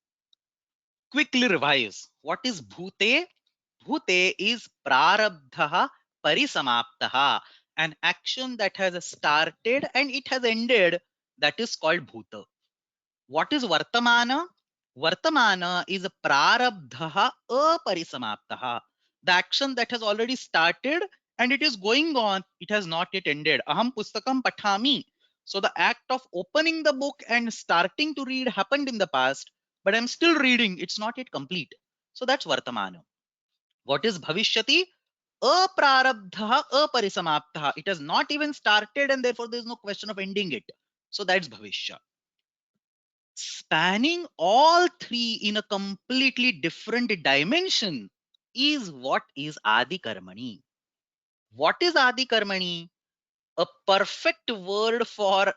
Quickly revise. What is Bhute? Bhute is prarabdha parisamaptaha, an action that has started and it has ended. That is called bhuta. What is vartamana? Vartamana is prarabdha aparisamaptaha, the action that has already started and it is going on. It has not yet ended. Aham pustakam pathami. So the act of opening the book and starting to read happened in the past, but I'm still reading. It's not yet complete. So that's vartamana. What is bhavishyati? Aprarabdha aparisamaptaha. It has not even started and therefore there is no question of ending it. So that's bhavishya. Spanning all three in a completely different dimension is what is adikarmani. What is adikarmani? A perfect word for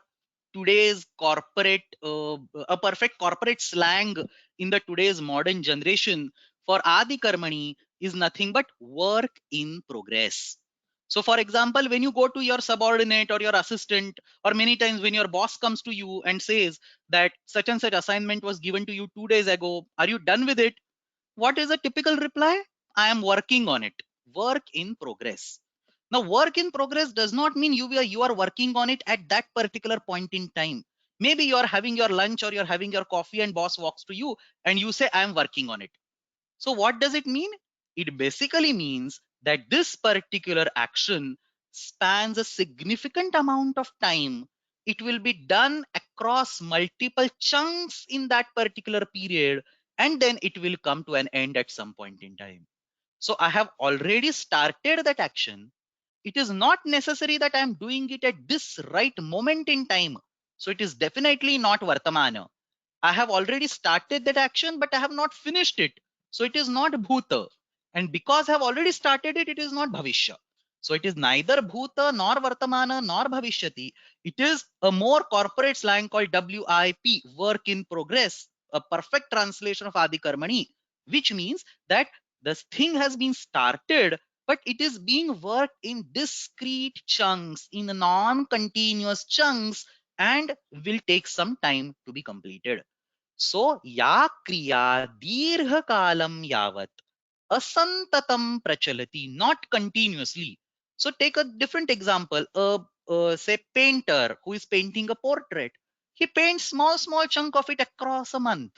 today's corporate a perfect corporate slang in the today's modern generation for adikarmani is nothing but work in progress. So for example, when you go to your subordinate or your assistant, or many times when your boss comes to you and says that such and such assignment was given to you 2 days ago, are you done with it? What is a typical reply? I am working on it. Work in progress. Now, work in progress does not mean you are working on it at that particular point in time. Maybe you are having your lunch or you're having your coffee and boss walks to you and you say, I am working on it. So what does it mean? It basically means that this particular action spans a significant amount of time. It will be done across multiple chunks in that particular period, and then it will come to an end at some point in time. So I have already started that action. It is not necessary that I am doing it at this right moment in time. So it is definitely not Vartamana. I have already started that action, but I have not finished it. So it is not Bhuta. And because I have already started it, it is not Bhavishya. So it is neither Bhuta nor Vartamana nor Bhavishyati. It is a more corporate slang called WIP, work in progress, a perfect translation of Adikarmani, which means that this thing has been started, but it is being worked in discrete chunks, in non-continuous chunks, and will take some time to be completed. So, ya kriya dirghakalam yavat asantatam prachalati, not continuously. So take a different example. Say painter who is painting a portrait. He paints small chunk of it across a month.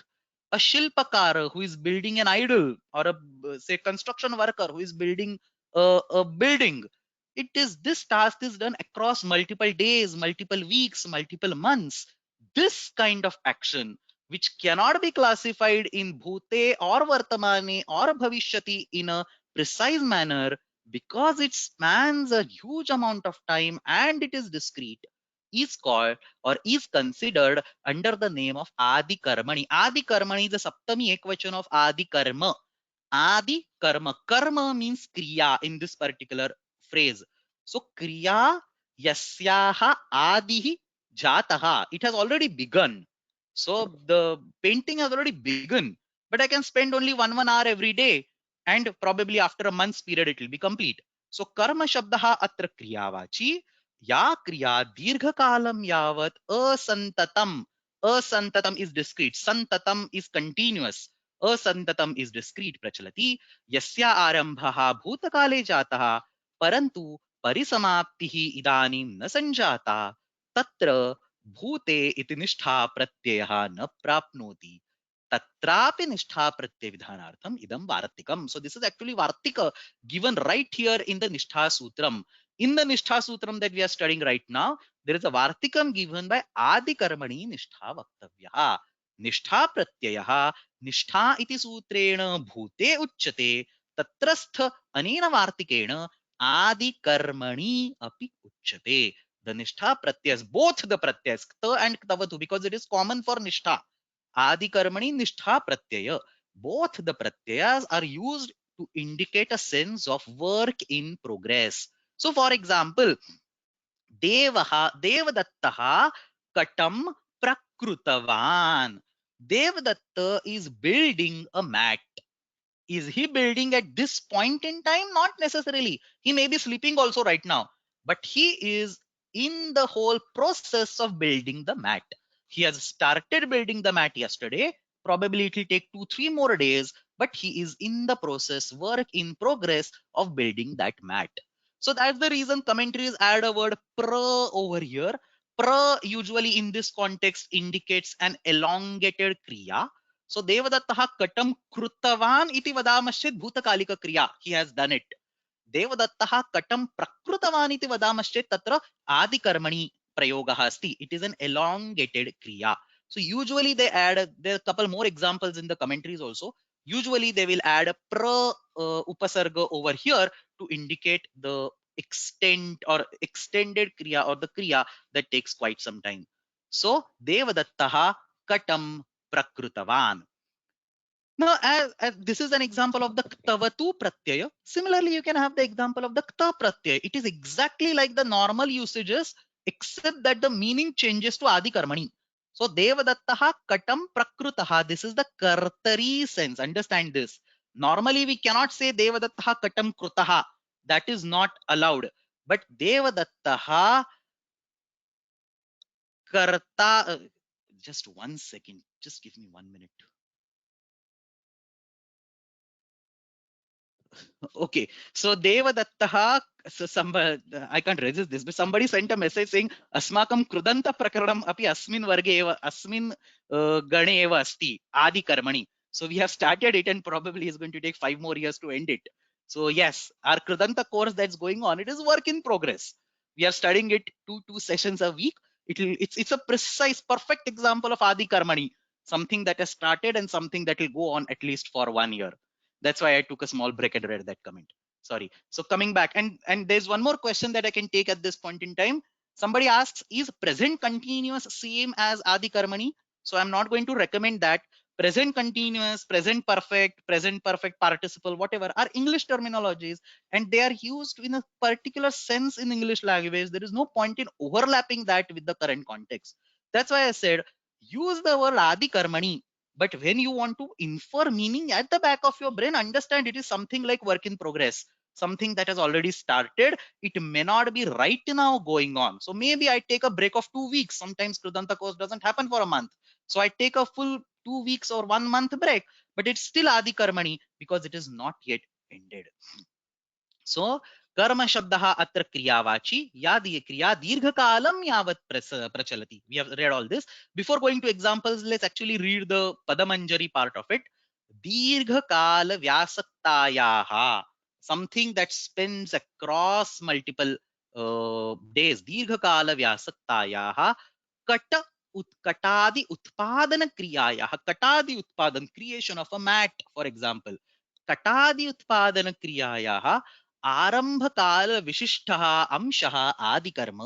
A shilpakara who is building an idol, or a say construction worker who is building a building. It is this task is done across multiple days, multiple weeks, multiple months. This kind of action, which cannot be classified in bhute or vartamane or bhavishyati in a precise manner, because it spans a huge amount of time and it is discrete, is called or is considered under the name of adikarmani. Adikarmani is the saptami ekvachan of adikarma. Adi karma. Karma means kriya in this particular phrase. So kriya yasyaha adihi jataha. It has already begun. So the painting has already begun, but I can spend only one hour every day, and probably after a month's period it will be complete. So karma shabdaha atra kriyavachi. Ya kriya dirghakalam yavat asantatam. Asantatam is discrete. Santatam is continuous. अsantatam is discrete prachalati yasya arambha bhutakale jatah parantu parisamaaptihi idanim na sanjata tatra bhute iti nishtha pratyayah na prapnoti tatrapi nishtha pratyay vidhanartham idam vartikam. So this is actually vartika given right here in the nishtha sutram. In the nishtha sutram that we are studying right now, there is a vartikam given by adikarmani nishtha vaktavya. निष्ठा प्रत्ययः निष्ठा इति सूत्रेण भूते उच्यते तत्रस्थ अनेन वार्तिकेण आदिकर्मणि अपि उच्यते. The nishtha pratyas, both the pratyas kta and ktavatu, because it is common for nishtha. Adikarmani nishtha pratyaya, both the pratyas are used to indicate a sense of work in progress. So for example, devadattaha katam prakrutavan. Devadatta is building a mat. Is he building at this point in time? Not necessarily. He may be sleeping also right now, but he is in the whole process of building the mat. He has started building the mat yesterday. Probably it will take 2-3 more days, but he is in the process, work in progress of building that mat. So that's the reason commentaries add a word pra over here. Pra usually in this context indicates an elongated kriya. So Devadattaha katam krutavan iti vadamashchit bhutakalika kriya. He has done it. Devadattaha katam prakrutavan iti vadamashchit tatra adikarmani prayogaha asti. It is an elongated kriya. So usually they add, there are a couple more examples in the commentaries also. Usually they will add a upasarga over here to indicate the extent or extended kriya or the kriya that takes quite some time. So Devadattaha katam prakrutavan. Now, as this is an example of the ktavatu pratyaya. Similarly, you can have the example of the kta pratyaya. It is exactly like the normal usages, except that the meaning changes to adikarmani. So, devadattaha katam prakrutaha. This is the kartari sense. Understand this. Normally, we cannot say devadattaha katam krutaha. That is not allowed. But devadattaha karta. Just 1 second. Just give me 1 minute. Okay, so Devadattaha, so I can't resist this, but somebody sent a message saying Asmakam Kridanta Prakaranam api asmin varge eva asmin gane eva asti adi karmani. So we have started it, and probably it's going to take 5 more years to end it. So yes, our Kridanta course that's going on, it is work in progress. We are studying it two sessions a week. It's a precise, perfect example of adi karmani, something that has started and something that will go on at least for 1 year. That's why I took a small break and read that comment. Sorry. So coming back, and there's one more question that I can take at this point in time. Somebody asks, is present continuous same as adi karmani? So I'm not going to recommend that. Present continuous, present perfect participle, whatever are English terminologies, and they are used in a particular sense in English language. There is no point in overlapping that with the current context. That's why I said use the word adi karmani. But when you want to infer meaning at the back of your brain, understand it is something like work in progress, something that has already started. It may not be right now going on. So maybe I take a break of 2 weeks. Sometimes Kridanta course doesn't happen for a month. So I take a full 2 weeks or 1 month break, but it's still Adikarmani because it is not yet ended. So कर्म शब्दः अत्र क्रियावाची या क्रिया दीर्घकालं यावत् प्रचलति. We have read all this. Before going to examples, let's actually read the Padamanjari part of it. दीर्घकाल व्यासक्तायाः, something that spends across multiple days. दीर्घकाल व्यासक्तायाः कट कटादि उत्पादन क्रियायाः, कटादि उत्पादन, creation of a mat for example, कटादि उत्पादन क्रियायाः आरंभकाल विशिष्टः अंशः आदिकर्म.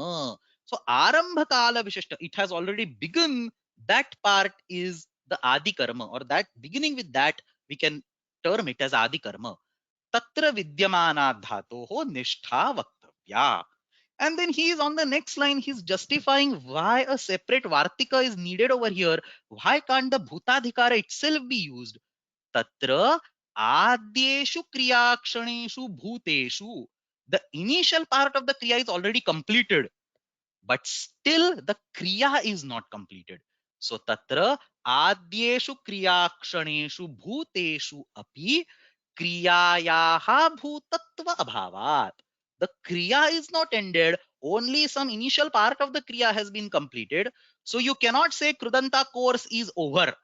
So आरंभकाल विशिष्ट, it has already begun, that part is the adikarma, or that beginning with that we can term it as adikarma. तत्र विद्यमानात् धातोः निष्ठा वक्तव्या. And then he is on the next line, he's justifying why a separate vartika is needed over here. Why can't the bhutadhikara itself be used? Tatra adyeshu kriyakshaneshu bhuteshu. The initial part of the kriya is already completed, but still the kriya is not completed. So tatra adyeshu kriyakshaneshu bhuteshu api kriyayaha bhutatva abhavat. The kriya is not ended, only some initial part of the kriya has been completed. So you cannot say Kridanta course is over.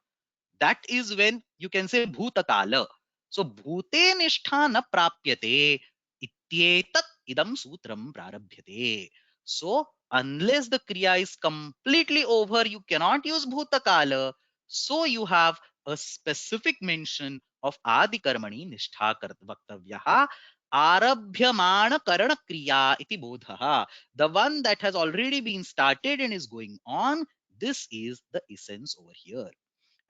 That is when you can say bhutakala. So bhute nishtha na prapyate ityetat idam sutram prarabhyate. So unless the kriya is completely over, you cannot use bhutakala. So you have a specific mention of adikarmani nishtha vaktavyaha arabhyamana karana kriya iti bodhaha. The one that has already been started and is going on, this is the essence over here.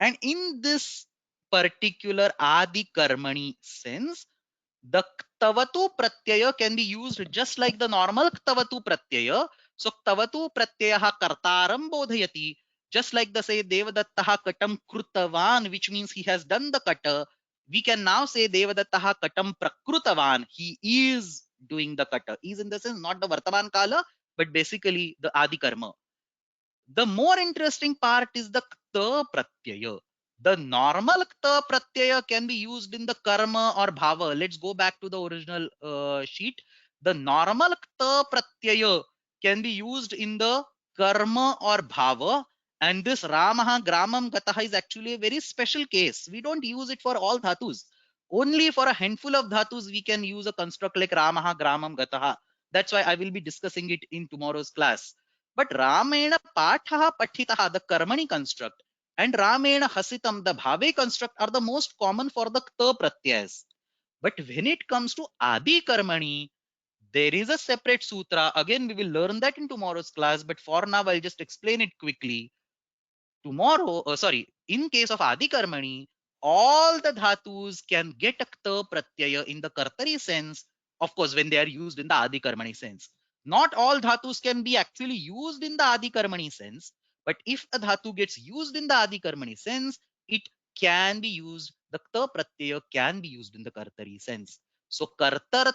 And in this particular adikarmani sense, the ktavatu pratyaya can be used just like the normal ktavatu pratyaya. So ktavatu pratyayaha kartaram bodhayati, just like the say devadattaha katam krutavan, which means he has done the kata. We can now say devadattaha katam prakrutavan, he is doing the kata. Is in the sense not the vartaman kala, but basically the adikarma. The more interesting part is the kta pratyaya. The normal kta pratyaya can be used in the karma or bhava. Let's go back to the original sheet. The normal kta pratyaya can be used in the karma or bhava. And this ramaha gramam gataha is actually a very special case. We don't use it for all dhatus. Only for a handful of dhatus we can use a construct like ramaha gramam gataha. That's why I will be discussing it in tomorrow's class. But Ramena Patha Pathitaha, the Karmani construct, and Ramena Hasitam, the Bhave construct, are the most common for the Kta Pratyayas. But when it comes to Adi Karmani, there is a separate sutra. Again, we will learn that in tomorrow's class, but for now, I'll just explain it quickly. Tomorrow, in case of Adikarmani, all the dhatus can get a kta pratyaya in the kartari sense, of course, when they are used in the Adikarmani sense. Not all dhatus can be actually used in the Adikarmani sense, but if a dhatu gets used in the Adikarmani sense, it can be used, the kta pratyaya can be used in the kartari sense. So kartarthe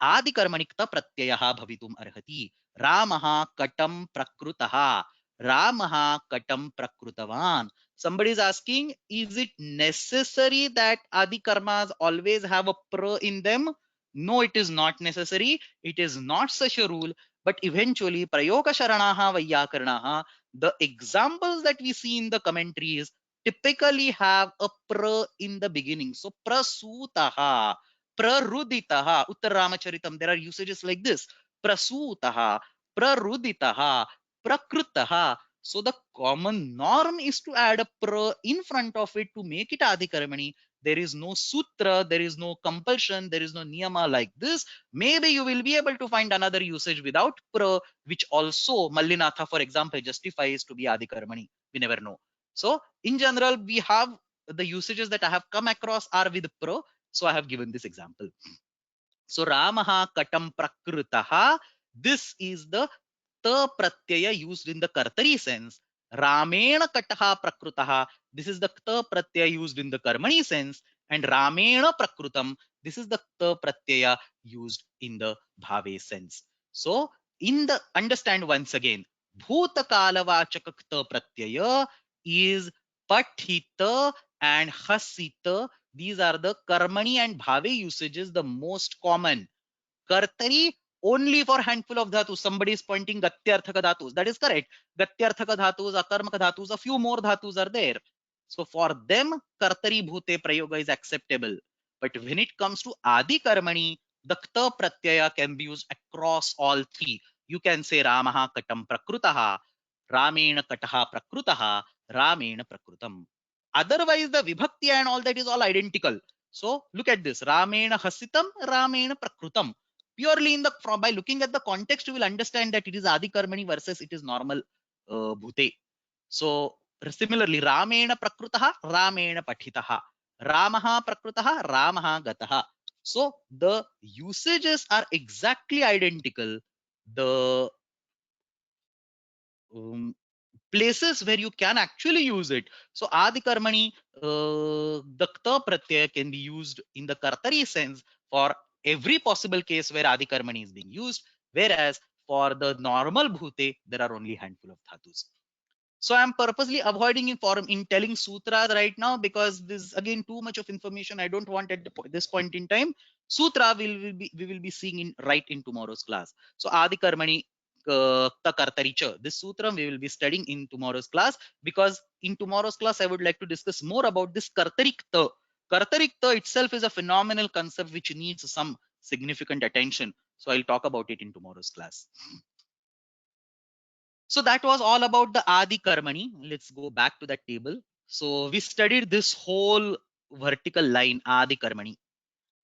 Adikarmani kta pratyaya bhavitum arhati. Ramaha katam prakrutaha. Ramaha katam prakrutavan. Somebody is asking, is it necessary that adi karmas always have a pra in them? No, it is not necessary. It is not such a rule. But eventually, prayoga sharanaha vayyakaranaha, the examples that we see in the commentaries typically have a pra in the beginning. So prasutaha, praruditaha, Uttar Ramacharitam, there are usages like this. Prasutaha, praruditaha, prakrutaha. So the common norm is to add a pra in front of it to make it adikarmani. There is no sutra, there is no compulsion, there is no niyama like this. Maybe you will be able to find another usage without pra, which also Mallinatha, for example, justifies to be adikarmani. We never know. So in general, we have the usages that I have come across are with pra. So I have given this example. So Ramaha katam prakrutaha. This is the ta pratyaya used in the kartari sense. Ramena kataha prakrutaha. This is the ta pratyaya used in the karmani sense. And Ramena prakrutam. This is the kta pratyaya used in the bhave sense. So in the understand once again, bhutakalavachaka kta pratyaya is pathita and hasita. These are the karmani and bhave usages, the most common. Kartari only for handful of dhatus. Somebody is pointing gatyarthaka dhatus. That is correct. Gatyarthaka dhatus, akarmaka dhatus, a few more dhatus are there. So for them, kartari bhute prayoga is acceptable. But when it comes to adikarmani, the kta pratyaya can be used across all three. You can say Ramaha katam prakrutaha, Ramena kataha prakrutaha, Ramena prakrutam. Otherwise, the vibhakti and all that is all identical. So look at this. Ramena hasitam, Ramena prakrutam. Purely in the by looking at the context, you will understand that it is adikarmani versus it is normal bhute. So similarly, Ramena prakrutaha, Ramena pathitaha, Ramaha prakrutaha, Ramaha gataha. So the usages are exactly identical. The um, places where you can actually use it. So adikarmani, the kta pratyaya can be used in the kartari sense for every possible case where adikarmani is being used, whereas for the normal bhute, there are only handful of dhatus. So I'm purposely avoiding in telling sutras right now because this is again too much of information. I don't want at this point in time. Sutra we will be seeing in right in tomorrow's class. So Adi Karmani Takartaricha. This sutra we will be studying in tomorrow's class because in tomorrow's class I would like to discuss more about this Kartarikta. Kartarikta itself is a phenomenal concept which needs some significant attention. So I'll talk about it in tomorrow's class. So that was all about the Adi Karmani. Let's go back to that table. So we studied this whole vertical line Adi Karmani,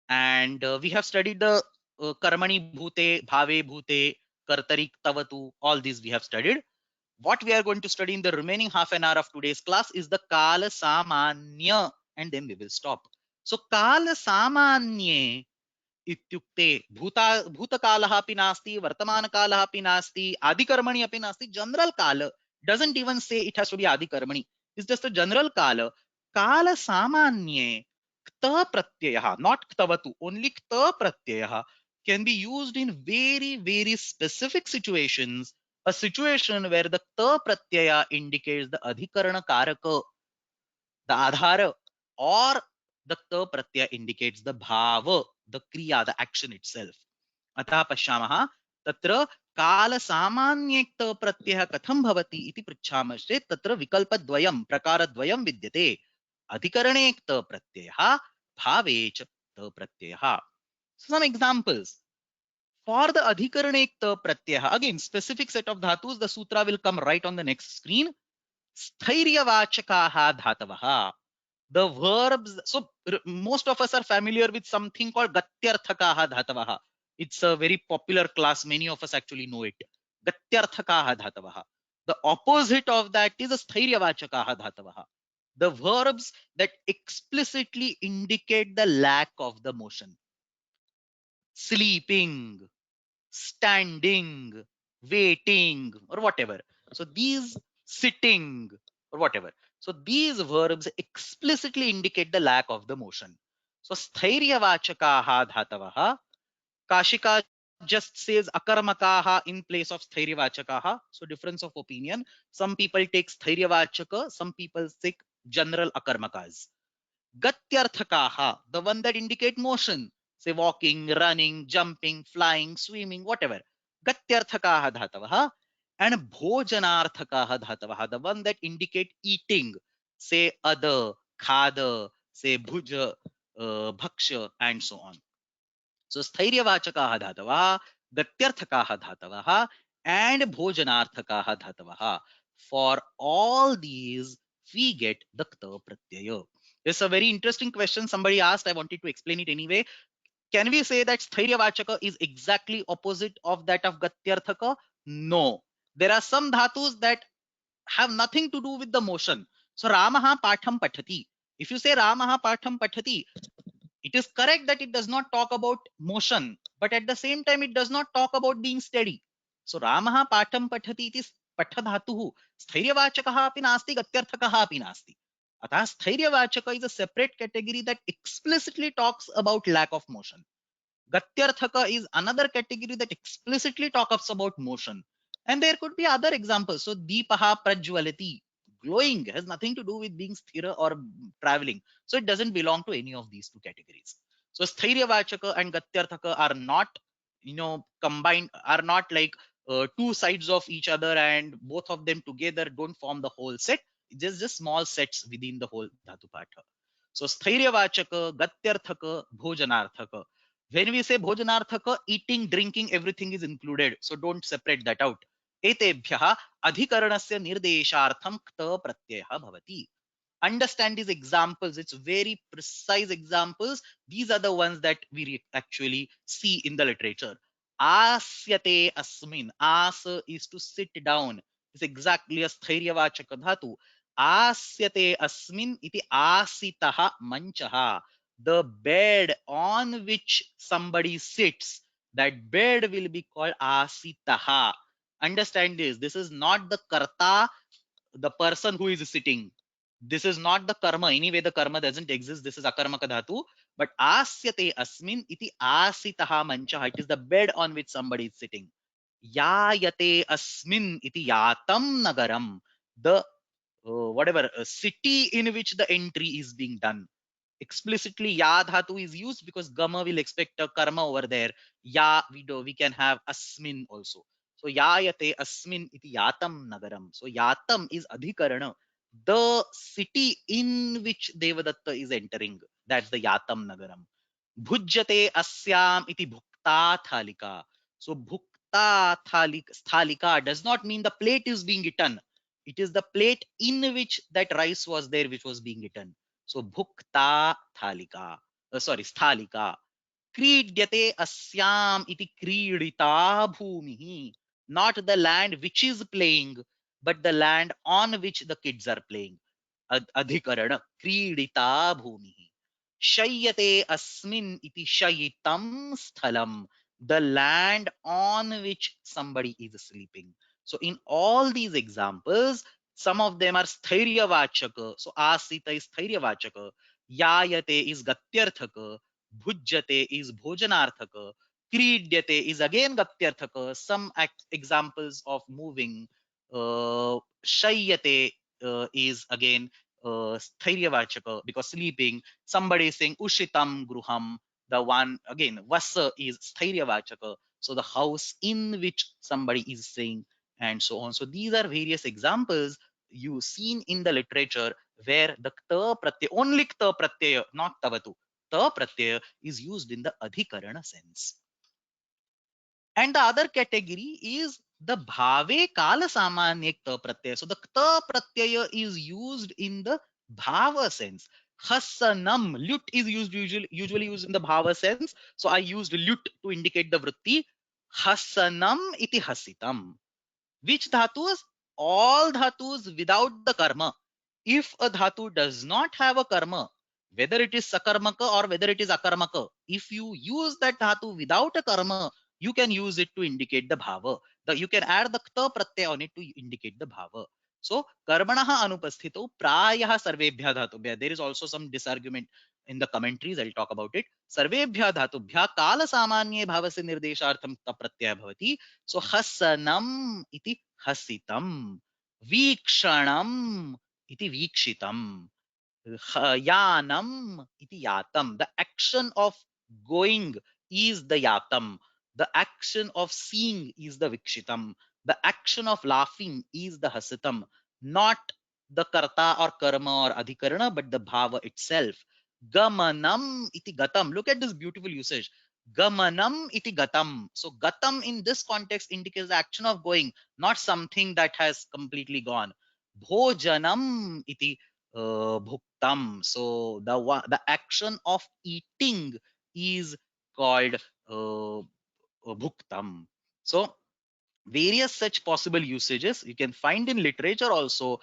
and we have studied the Karmani Bhute, Bhave Bhute, Kartari Ktavatu. All these we have studied. What we are going to study in the remaining half an hour of today's class is the Kala Samanya, and then we will stop. So Kala Samanya इत्युक्ते भूतकालः अपि नास्ति वर्तमानकालः अपि नास्ति आदिकर्मणि अपि नास्ति general काल doesn't even say it has to be आदिकर्मणि. It's just a general काल. काल सामान्ये kta pratyayah, not ktavatu, only kta pratyayah can be used in very specific situations. A situation where the kta pratyaya indicates the adhikarana karaka, the adhara, or the ta pratyaya indicates the bhava, the kriya, the action itself. अतः पश्यामः तत्र कालसामान्यक्त प्रत्ययः कथं भवति इति पृच्छामश्चेत् तत्र विकल्पद्वयं प्रकारद्वयं विद्यते. अधिकरणे क्त प्रत्ययः, भावे च त प्रत्ययः. Some examples. For the adhikarane kt pratyayah, again specific set of dhatus, the sutra will come right on the next screen. Sthairya-vachakaha dhatavaha. The verbs, so most of us are familiar with something called gatyarthakaha dhatavaha. It's a very popular class. Many of us actually know it. Gatyarthakaha dhatavaha. The opposite of that is a sthairya-vachakaha dhatavaha. The verbs that explicitly indicate the lack of the motion. Sleeping, standing, waiting, or whatever. So these sitting or whatever. So these verbs explicitly indicate the lack of the motion. So sthairya-vachakaha dhatavaha. Kashika just says akarmakaha in place of sthairya-vachakaha. So difference of opinion. Some people take sthairya-vachaka, some people take general akarmakas. Gatyarthakaha, the one that indicate motion, say walking, running, jumping, flying, swimming, whatever. Gatyarthakaha dhatavaha. And bhojanarthakaha dhatavaha, the one that indicate eating, say ada, khada, say bhuja, bhaksha, and so on. So sthairya-vachakaha dhatavaha, gatyarthakaha dhatavaha, and bhojanarthakaha dhatavaha. For all these, we get the kta pratyaya. It's a very interesting question somebody asked. I wanted to explain it anyway. Can we say that sthairya-vachaka is exactly opposite of that of gatyarthaka? No. There are some dhatus that have nothing to do with the motion. So Ramaha patham pathati. If you say Ramaha patham pathati, it is correct that it does not talk about motion, but at the same time, it does not talk about being steady. So Ramaha patham pathati iti pathadhatuhu. Sthairya-vachakaha api nasti, gatyarthakaha api nasti. Atah sthairya-vachaka is a separate category that explicitly talks about lack of motion. Gatyarthaka is another category that explicitly talks about motion. And there could be other examples. So Deepaha Prajwalati, glowing, has nothing to do with being sthira or traveling. So it doesn't belong to any of these two categories. So Sthairya Vachaka and Gatyarthaka are not, combined, are not like two sides of each other, and both of them together don't form the whole set. It's just small sets within the whole Dhatu Patha. So Sthairya Vachaka, Gatyarthaka, Bhojanarthaka. When we say bhojanarthaka, eating, drinking, everything is included. So don't separate that out. Etebhyaha adhikaranasya nirdeshartham kta pratyayah bhavati. Understand these examples. It's very precise examples. These are the ones that we actually see in the literature. Asyate asmin. As is to sit down. It's exactly a sthairya-vachaka dhatu. Asyate asmin iti asitaha manchaha. The bed on which somebody sits, that bed will be called asitaha. Understand this. This is not the karta, the person who is sitting. This is not the karma. Anyway, the karma doesn't exist. This is akarmaka dhatu. But asyate asmin iti asitaha mancha. It is the bed on which somebody is sitting. Yayate asmin iti yatam nagaram. The whatever city in which the entry is being done. Explicitly ya dhatu is used because gama will expect a karma over there. Ya, we can have asmin also. So yayate asmin iti yatam nagaram. So yatam is adhikarana, the city in which Devadatta is entering. That's the yatam nagaram. Bhujyate asyam iti bhukta thalika. So bhukta thalika does not mean the plate is being eaten. It is the plate in which that rice was there which was being eaten. So bhukta thalika. Sthalika. Kridyate asyam iti kridita bhumihi. Not the land which is playing, but the land on which the kids are playing. Adhikarana. Kridita bhumihi. Shayyate asmin iti shayitam sthalam. The land on which somebody is sleeping. So in all these examples, some of them are sthairya vachaka. So asita is sthairya vachaka. Yayate is gatyarthaka. Bhujyate is bhojanarthaka. Kridyate is again gatyarthaka. Some examples of moving. Shayyate is again sthairya because sleeping. Somebody is saying ushitam gruham. The one again vasa is sthairya vachaka. So the house in which somebody is staying, and so on. So these are various examples you seen in the literature where the kta pratyaya, only kta pratyaya, not ktavatu. Ta pratyaya is used in the adhikarana sense. And the other category is the bhave kala samanya kta pratyaya. So the kta pratyaya is used in the bhava sense. Hasanam, lut is usually used in the bhava sense. So I used lut to indicate the vritti. Hasanam iti hasitam. Which dhatus? All dhatus without the karma. If a dhatu does not have a karma, whether it is sakarmaka or whether it is akarmaka, if you use that dhatu without a karma, you can use it to indicate the bhava. You can add the kta pratyay on it to indicate the bhava. So karmanaha anupasthito prayah sarvebhya dhatubhya. There is also some disargument in the commentaries. I'll talk about it. Sarvebhya dhatubhya kala samanye bhavasya nirdeshartham kta pratyaya bhavati. So hasanam iti hasitam. Vikshanam iti vikshitam. Yanam iti yatam. The action of going is the yatam. The action of seeing is the vikshitam. The action of laughing is the hasitam. Not the karta or karma or adhikarana, but the bhava itself. Gamanam iti gatam. Look at this beautiful usage. Gamanam iti gatam. So gatam in this context indicates the action of going, not something that has completely gone. Bhojanam iti bhuktam. So the action of eating is called bhuktam. So various such possible usages you can find in literature also.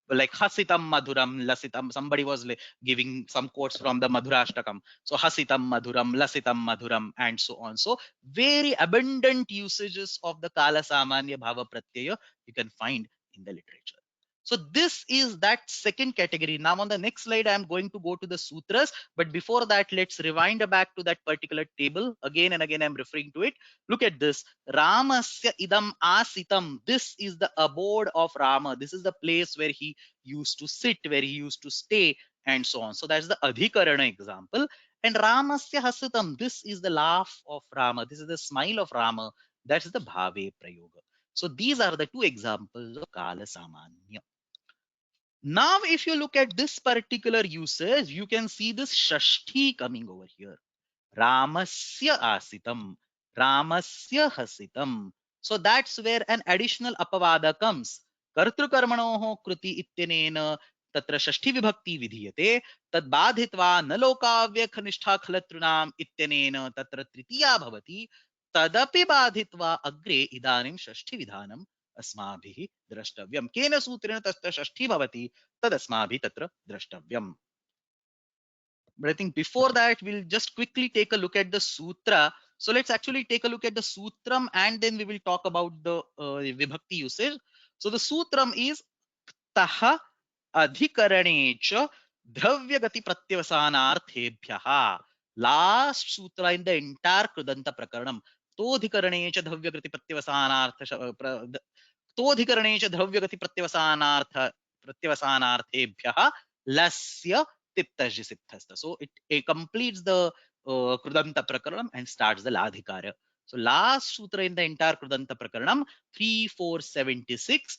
Like hasitam madhuram lasitam. Somebody was giving some quotes from the Madhurashtakam. So hasitam madhuram lasitam madhuram and so on. So very abundant usages of the kala samanya bhava pratyaya you can find in the literature. So this is that second category. Now on the next slide, I am going to go to the sutras. But before that, let's rewind back to that particular table. Again and again, I'm referring to it. Look at this. Ramasya idam asitam. This is the abode of Rama. This is the place where he used to sit, where he used to stay, and so on. So that's the adhikarana example. And Ramasya hasitam. This is the laugh of Rama. This is the smile of Rama. That's the bhave prayoga. So these are the two examples of kala samanya. Now, if you look at this particular usage, you can see this shashti coming over here. Ramasya asitam, Ramasya hasitam. So that's where an additional apavada comes. Kartrukarmanoho kruti ityanena tatra shashti vibhakti vidhiyate tad badhitva na lokavya khanishta khalatrunam ityanena tatra tritiya bhavati tadapi badhitva agre idanim shashti vidhanam अस्माभिः द्रष्टव्यम केन सूत्रेण तत्र षष्ठी भवति तदस्माभिः तत्र द्रष्टव्यम. But I think before that, we'll just quickly take a look at the sutra. So let's actually take a look at the sutram and then we will talk about the vibhakti usage. So the sutram is taha adhikarane cha dravyagati pratyavasanarthebhyaha. Last sutra in the entire Kridanta prakaranam. Todhikarane cha dravyagati pratyavasanartha तोधिकरणे च द्रव्यगति प्रत्यवसानार्थेभ्यः लस्य तिप्तजि सिद्धस्त. So it completes the Kridanta prakaranam and starts the ladhikara. So last sutra in the entire Kridanta prakaranam 3476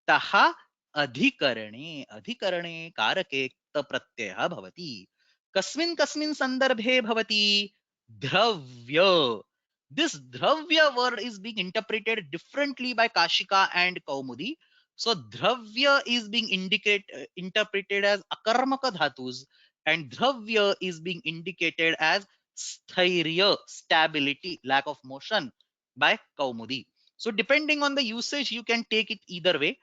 तः अधिकरणे अधिकरणे कारके क्त प्रत्ययः भवति. कस्मिन् कस्मिन् संदर्भे भवति? द्रव्य. This dravya word is being interpreted differently by Kashika and Kaumudi. So dravya is being interpreted as akarmaka dhatus and dravya is being indicated as sthairya, stability, lack of motion by Kaumudi. So depending on the usage, you can take it either way.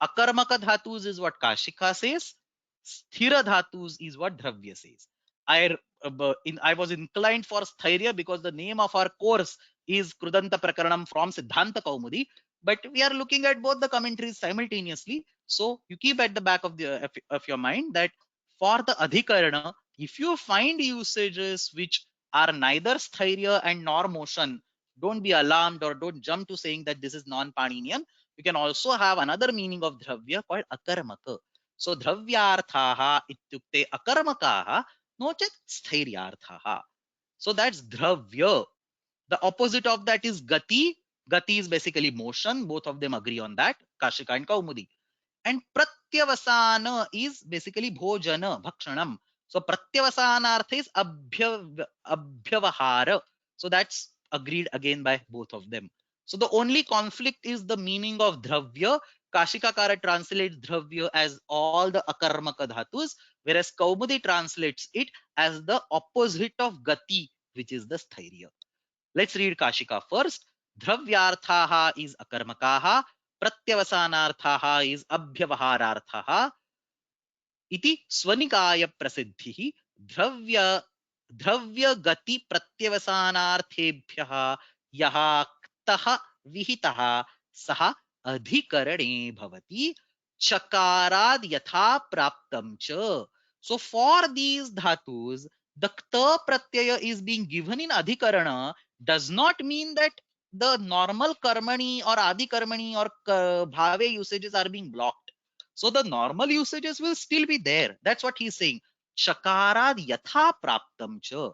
Akarmaka dhatus is what Kashika says. Sthira dhatus is what Dravya says. I was inclined for Sthairya because the name of our course is Kridanta Prakaranam from Siddhanta Kaumudi. But we are looking at both the commentaries simultaneously. So you keep at the back of your mind that for the adhikarana, if you find usages which are neither Sthairya and nor motion, don't be alarmed or don't jump to saying that this is non-Paninian. You can also have another meaning of dravya called akarmaka. So dravyarthaha ityukte akarmakaha no chat sthairyaarthaha. So that's dravya. The opposite of that is gati. Gati is basically motion. Both of them agree on that. Kashika and Kaumudi. And pratyavasana is basically bhojana, bhakshanam. So pratyavasanartha is abhyavahara. So that's agreed again by both of them. So the only conflict is the meaning of dravya. Kashikakara translates dravya as all the akarmaka dhatus, whereas Kaumudi translates it as the opposite of gati, which is the sthairya. Let's read Kashika first. Dravyarthaha is akarmakaha, pratyavasanarthaha is abhyavahararthaha. Iti Swanikaya prasiddhihi द्रव्य गति प्रत्यवसानार्थेभ्यः यः क्तः विहितः सः अधिकरणे भवति चकाराद यथा प्राप्तं च. So for these dhatus, the kta pratyaya is being given in adhikarana does not mean that the normal karmani or adikarmani or bhave usages are being blocked. So the normal usages will still be there. That's what he's saying. Chakarad yatha praptam cha.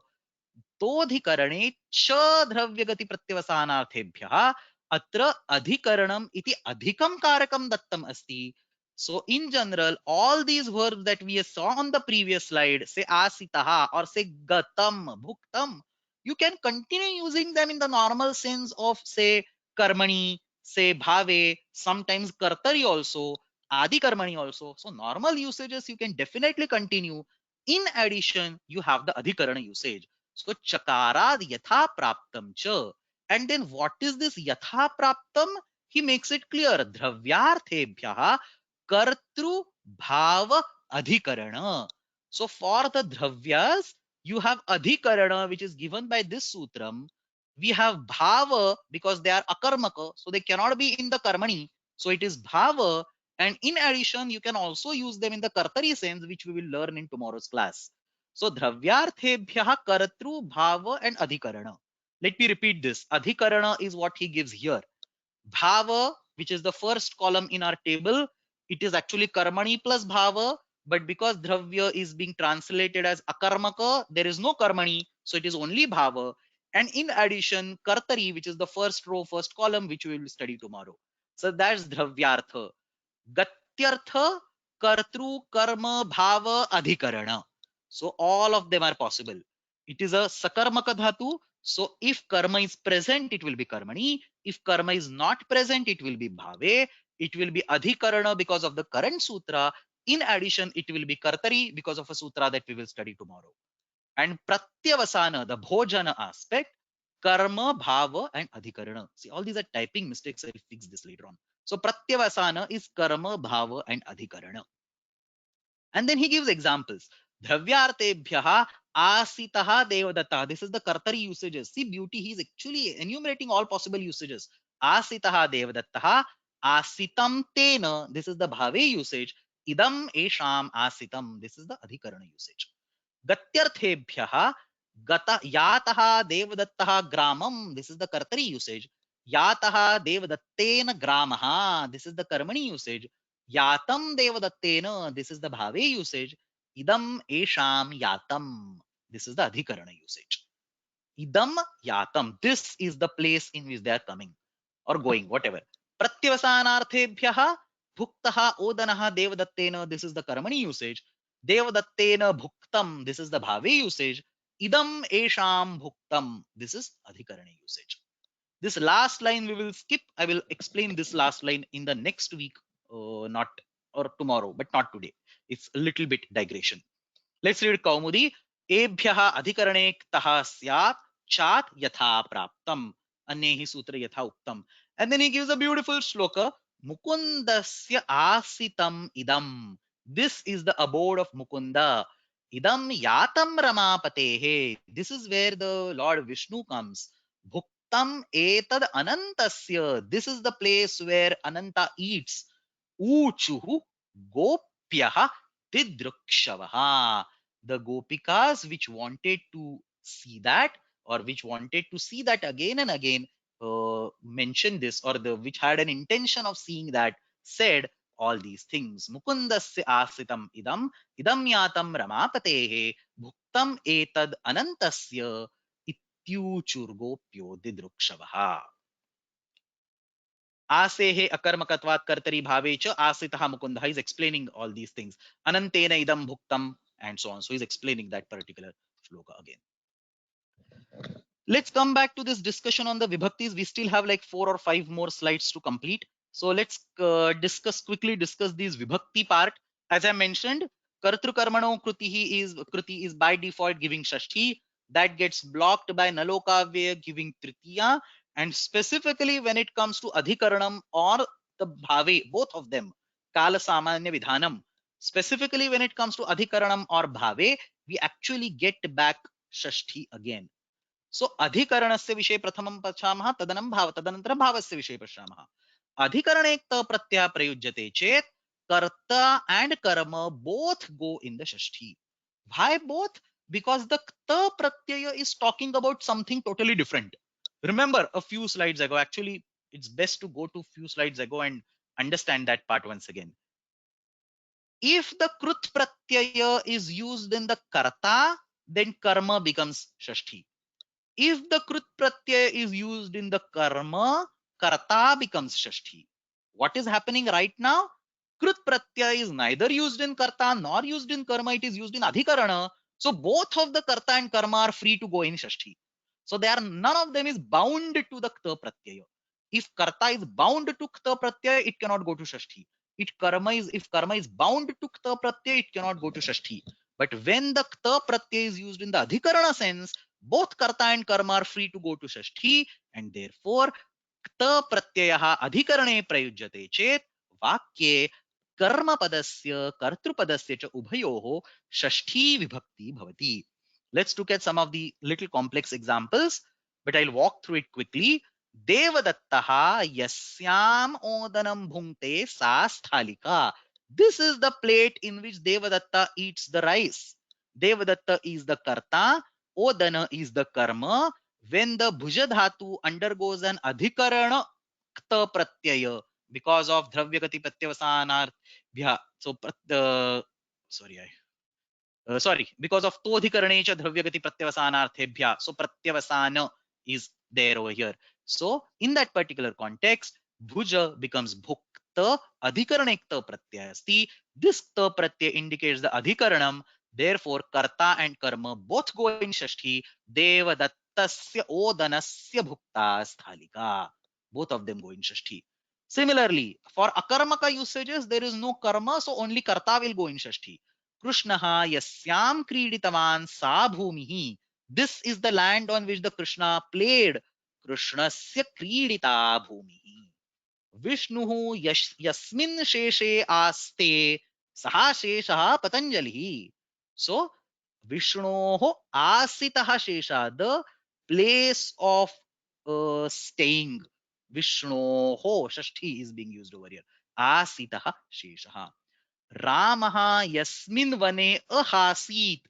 तोधिकरणे च द्रव्यगति प्रत्यवसानार्थेभ्यः अत्र अधिकरणम इति अधिकम कारकम दत्तम अस्ति. So in general, all these verbs that we saw on the previous slide, say asitaha or say gatam, bhuktam, you can continue using them in the normal sense of say karmani, say bhave, sometimes kartari also, adi karmani also. So normal usages you can definitely continue. In addition, you have the adhikarana usage. So chakarad yatha praptam cha. And then what is this yatha praptam? He makes it clear. Dravyarthebhyaha kartru bhava adhikarana. So for the dravyas, you have adhikarana, which is given by this sutram. We have bhava because they are akarmaka, so they cannot be in the karmani. So it is bhava. And in addition, you can also use them in the kartari sense, which we will learn in tomorrow's class. So dravyarthebhyah kartru, bhava and adhikarana. Let me repeat this. Adhikarana is what he gives here. Bhava, which is the first column in our table, it is actually karmani plus bhava, but because dravya is being translated as akarmaka, there is no karmani, so it is only bhava. And in addition, kartari, which is the first row, first column, which we will study tomorrow. So that's dravyartha. Gatyartha, kartru, karma, bhava, adhikarana. So all of them are possible. It is a sakarmaka dhatu. So if karma is present, it will be karmani. If karma is not present, it will be bhave. It will be adhikarana because of the current sutra. In addition, it will be kartari because of a sutra that we will study tomorrow. And pratyavasana, the bhojana aspect, karma, bhava, and adhikarana. See, all these are typing mistakes. I'll fix this later on. So pratyavasana is karma, bhava, and adhikarana. And then he gives examples. Dravyartebhyaha asitaha devadatta. This is the kartari usages. See, beauty, he's actually enumerating all possible usages. Asitaha devadattaha, asitam tena. This is the bhave usage. Idam esham asitam. This is the adhikarana usage. Gatyarthebhyah gata yataha devadattaha gramam. This is the kartari usage. Yataha devadattena gramaha. This is the karmani usage. Yatam devadattena. This is the bhave usage. Idam esham yatam. This is the adhikarana usage. Idam yatam. This is the place in which they are coming or going, whatever. Pratyavasanarthebhyah bhuktaha odanaha devadattena. This is the karmani usage. Devadattena bhuktam. This is the bhave usage. Idam esham bhuktam. This is adhikarana usage. This last line we will skip. I will explain this last line in the next week, not or tomorrow, but not today. It's a little bit digression. Let's read Kaumudi. Ebhyah adhikarane ktah syat chat yatha praptam. Annehi sutra yatha uktam. And then he gives a beautiful shloka. Mukundasya asitam idam. This is the abode of Mukunda. Idam yatam ramapatehe. This is where the Lord Vishnu comes. Bhuktam etad anantasya. This is the place where Ananta eats. Uchuhu gopyah tidrukshavaha. The gopikas which wanted to see that, or which wanted to see that again and again, mentioned this, or the which had an intention of seeing that, said all these things. Mukundasya asitam idam, idam yatam ramapatehe, bhuktam etad anantasya, ityuchurgopyo didrukshavaha. Asehe akarmakatvat kartari bhavecha asitaha mukunda. He is explaining all these things. Anantena idam bhuktam, and so on. So he's explaining that particular shloka again. Let's come back to this discussion on the vibhaktis. We still have like 4 or 5 more slides to complete. So let's quickly discuss these vibhakti part. As I mentioned, kartru karmano kruti is by default giving shashti. That gets blocked by nalokavya giving tritiya. And specifically when it comes to adhikaranam or the bhave, both of them, kala samanya vidhanam. Specifically when it comes to adhikaranam or bhave, we actually get back shashti again. सो अधिकरणस्य विषये प्रथमं पश्यामः, तदनन्तरं भावस्य विषये पश्यामः. अधिकरणे क्त प्रत्यय प्रयुज्यते चेत् कर्ता and karma both go in the shashti. Why both? Because the kta pratyaya is talking about something totally different. Remember a few slides ago, actually it's best to go to few slides ago and understand that part once again. If the krut pratyaya is used in the karta, then karma becomes shashti. If the krut pratyaya is used in the karma, karta becomes shashti. What is happening right now? Krut pratyaya is neither used in karta nor used in karma. It is used in adhikarana. So both of the karta and karma are free to go in shashti. So none of them is bound to the kta pratyaya. If karta is bound to kta pratyaya, it cannot go to shashti. If karma is bound to kta pratyaya, it cannot go to shashti. But when the kta pratyaya is used in the adhikarana sense, both karta and karma are free to go to shashti, and therefore kta pratyayah adhikarane prayujyate chet vakye karma padasya kartru padasya cha ubhayoho shashti vibhakti bhavati. Let's look at some of the little complex examples, but I'll walk through it quickly. Devadattaha yasyam odanam bhungte sa sthalika. This is the plate in which Devadatta eats the rice. Devadatta is the karta, Odana is the karma. When the bhujadhatu undergoes an adhikarana kta pratyaya because of dravyagati pratyavasanarthya. So, sorry, because of todhikarane cha dravyagati pratyavasanarthebhya. So pratyavasana is there over here. So in that particular context, bhuja becomes bhukta, adhikaranekta pratyayasti. This ta pratyay indicates the adhikaranam. Therefore, karta and karma both go in shashti. Devadattasya odanasya bhukta sthalika. Both of them go in shashti. Similarly, for akarmaka usages, there is no karma, so only karta will go in shashti. Krishnaha yasyam kriditavan sa bhumihi. This is the land on which the Krishna played. Krishnasya kridita bhumihi. Vishnuhu yasmin sheshe aste saha sheshaha patanjalihi. So, Vishnoho asitaha shesha, the place of staying. Vishnoho, Shashti is being used over here. Asitaha sheshaha. Ramaha yasmin vane ahasit.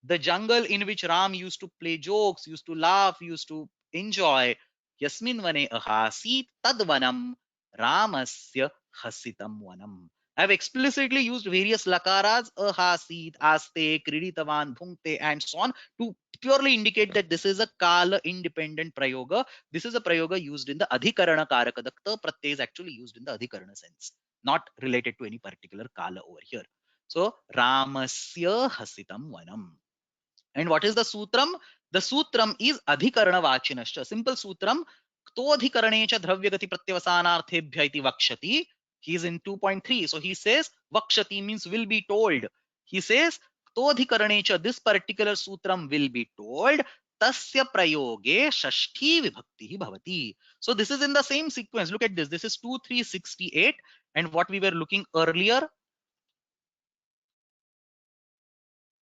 The jungle in which Ram used to play jokes, used to laugh, used to enjoy. Yasmin vane ahasit tadvanam Ramasya hasitam vanam. I have explicitly used various lakaras, ahasit, aste, kriditavan, bhunkte, and so on to purely indicate that this is a kala independent prayoga. This is a prayoga used in the adhikarana karaka. The pratyay is actually used in the adhikarana sense, not related to any particular kala over here. So, Ramasya hasitam vanam. And what is the sutram? The sutram is adhikarana vachinascha. Simple sutram. Ktodhikarane cha dravyagati pratyavasanarthebhya iti vakshati. He is in 2.3. So he says vakshati means will be told. He says ktodhikarane cha, this particular sutram will be told. Tasya prayoge shashti vibhakti bhavati. So this is in the same sequence. Look at this. This is 2368. And what we were looking earlier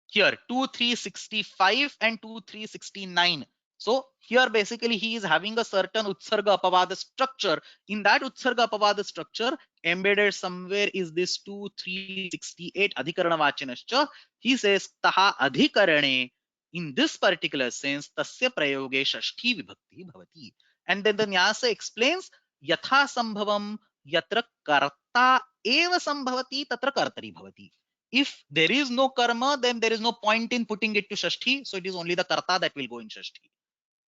here, 2365 and 2369. So here basically he is having a certain utsarga apavada structure. In that utsarga apavada structure, embedded somewhere is this 2368 adhikarana vachinascha. He says taha adhikarane. In this particular sense, tasya prayoge shashti vibhakti bhavati. And then the nyasa explains yatha sambhavam yatra karta eva sambhavati tatra kartari bhavati. If there is no karma, then there is no point in putting it to Shashti. So it is only the karta that will go in Shashti.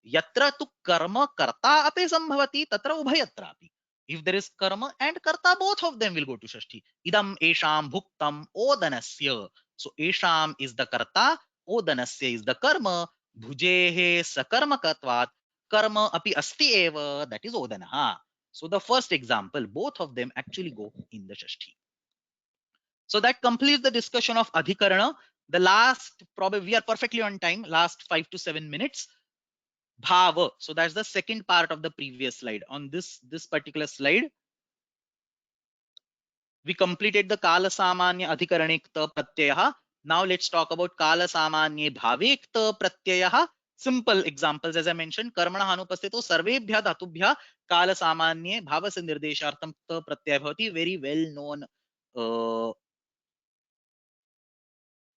Yatra tu karma karta ape sambhavati tatra ubhayatrapi. If there is karma and karta, both of them will go to Shashti. Idam esham bhuktam odanasya. So esham is the karta, odanasya is the karma. Bhujehe sakarma katvat karma api asti eva, that is odanaha. So the first example, both of them actually go in the Shashti. So that completes the discussion of adhikarana. The last, probably we are perfectly on time, last 5 to 7 minutes. Bhava. So that's the second part of the previous slide. On this particular slide, we completed the kala samanya adhikaranekta pratyaya. Now let's talk about kala samanya bhavekta pratyaya. Simple examples, as I mentioned, karmana hanupastito sarvebhya dhatubhya kala samanya bhavasya nirdeshartam ta pratyaya bhavati. Very well known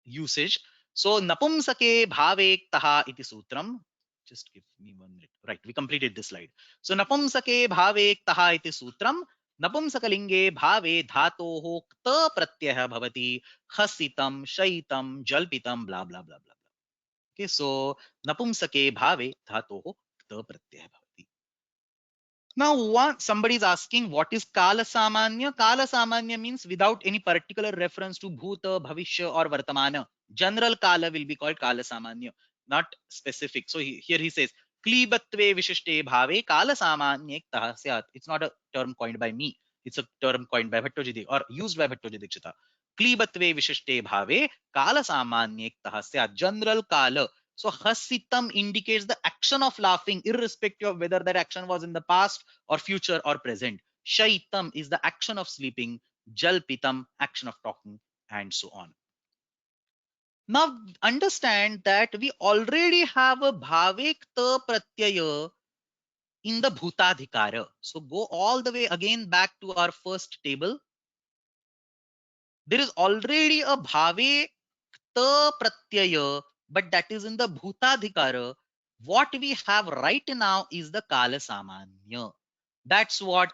usage. So napumsake bhavektaha iti sutram. Just give me 1 minute. Right, we completed this slide. So napumsake bhavektaha iti sutram. Napumsakalinge bhave dhatoho kta pratyaya bhavati hasitam shaitam jalpitam blah blah blah blah. Okay, so napumsake bhave dhatoho kta pratyaya bhavati. Now, somebody is asking what is Kala Samanya? Kala Samanya means without any particular reference to Bhuta, Bhavishya or Vartamana. General Kala will be called Kala Samanya, not specific. So here he says, Klibatve Vishishte Bhave Kala Samanya Syat. It's not a term coined by me. It's a term coined by Bhattoji or used by Bhattoji Dikshita. Klibatve Vishishte Bhave Kala Samanya Syat. General Kala. So hasitam indicates the action of laughing, irrespective of whether that action was in the past or future or present. Shaitam is the action of sleeping. Jalpitam, action of talking, and so on. Now understand that we already have a bhavek ta pratyaya in the bhutadhikara. So go all the way again back to our first table. There is already a bhave ta pratyaya, but that is in the bhutadhikara. What we have right now is the kala samanya. That's what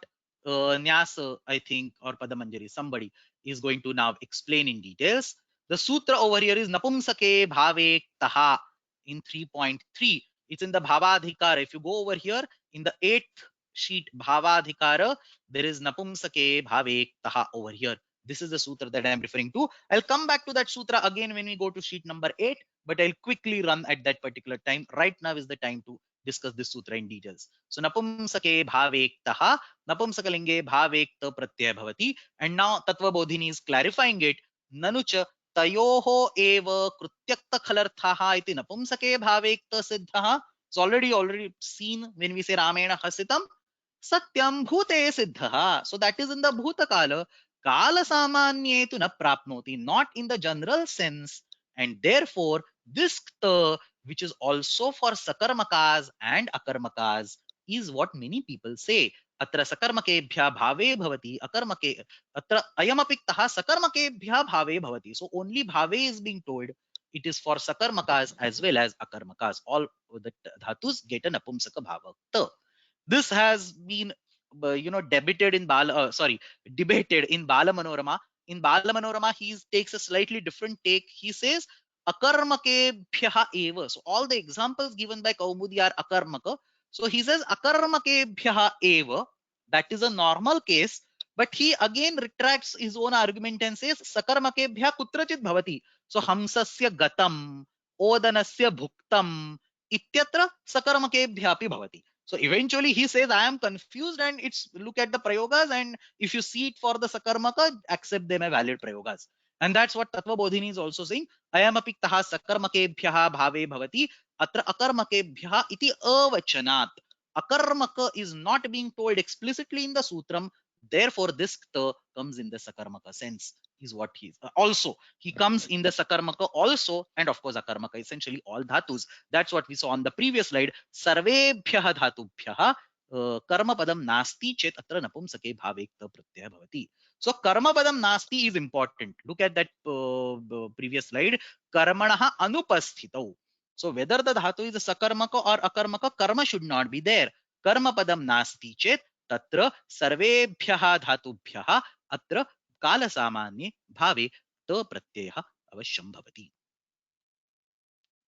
Nyasa, I think, or Padamanjari, somebody is going to now explain in details. The sutra over here is napumsake bhave taha in 3.3. It's in the bhavadhikara. If you go over here in the 8th sheet bhavadhikara, there is napumsake bhave taha over here. This is the sutra that I'm referring to. I'll come back to that sutra again when we go to sheet number 8, but I'll quickly run at that particular time. Right now is the time to discuss this sutra in details. So napumsake bhavektaha, napumsakalinge bhavekta pratyaya bhavati. And now Tattva Bodhini is clarifying it. Nanucha tayoho eva krutyakta khalarthaha iti napumsake bhavekta siddhaha. It's already seen when we say Ramena hasitam. Satyam bhute siddhaha. So that is in the bhutakala. Kala samanye tu na prapnoti. Not in the general sense. And therefore, this kta, which is also for sakarmakas and akarmakas, is what many people say. Atra sakarmakebhya bhave bhavati, akarmake, atra ayamapiktaha sakarmakebhya bhave bhavati. So only bhave is being told. It is for sakarmakas as well as akarmakas. All the dhatus get an apumsaka bhava. This has been debated in debated in Bala Manorama. In Bala Manorama, he takes a slightly different take. He says akarmakebhyaha eva. So all the examples given by Kaumudi are akarmaka. So he says akarmakebhyaha eva. That is a normal case. But he again retracts his own argument and says sakarmakebhya kutrachit bhavati. So hamsasya gatam, odanasya bhuktam, ityatra sakarmakebhyapi bhavati. So eventually he says, I am confused, and it's look at the prayogas, and if you see it for the sakarmaka, accept them as valid prayogas. And that's what Tattva Bodhini is also saying. Ayam apiktaha sakarmakebhyaha bhave bhavati atra akarmakebhyaha iti avachanat. Akarmaka is not being told explicitly in the sutram. Therefore, this kta comes in the sakarmaka sense, is what he is. Also, he comes in the sakarmaka also, and of course, akarmaka, essentially all dhatus. That's what we saw on the previous slide. Sarvebhyah dhatubhyah karma padam nasti chet atra napumsake bhavekta pratyaya bhavati. So karma padam nasti is important. Look at that previous slide. Karmanaha anupasthitau. So whether the dhatu is a sakarmaka or akarmaka, karma should not be there. Karma padam nasti chet tatra sarvebhyah dhatubhyah atra kala samanye bhave ta pratyaya avashyam bhavati.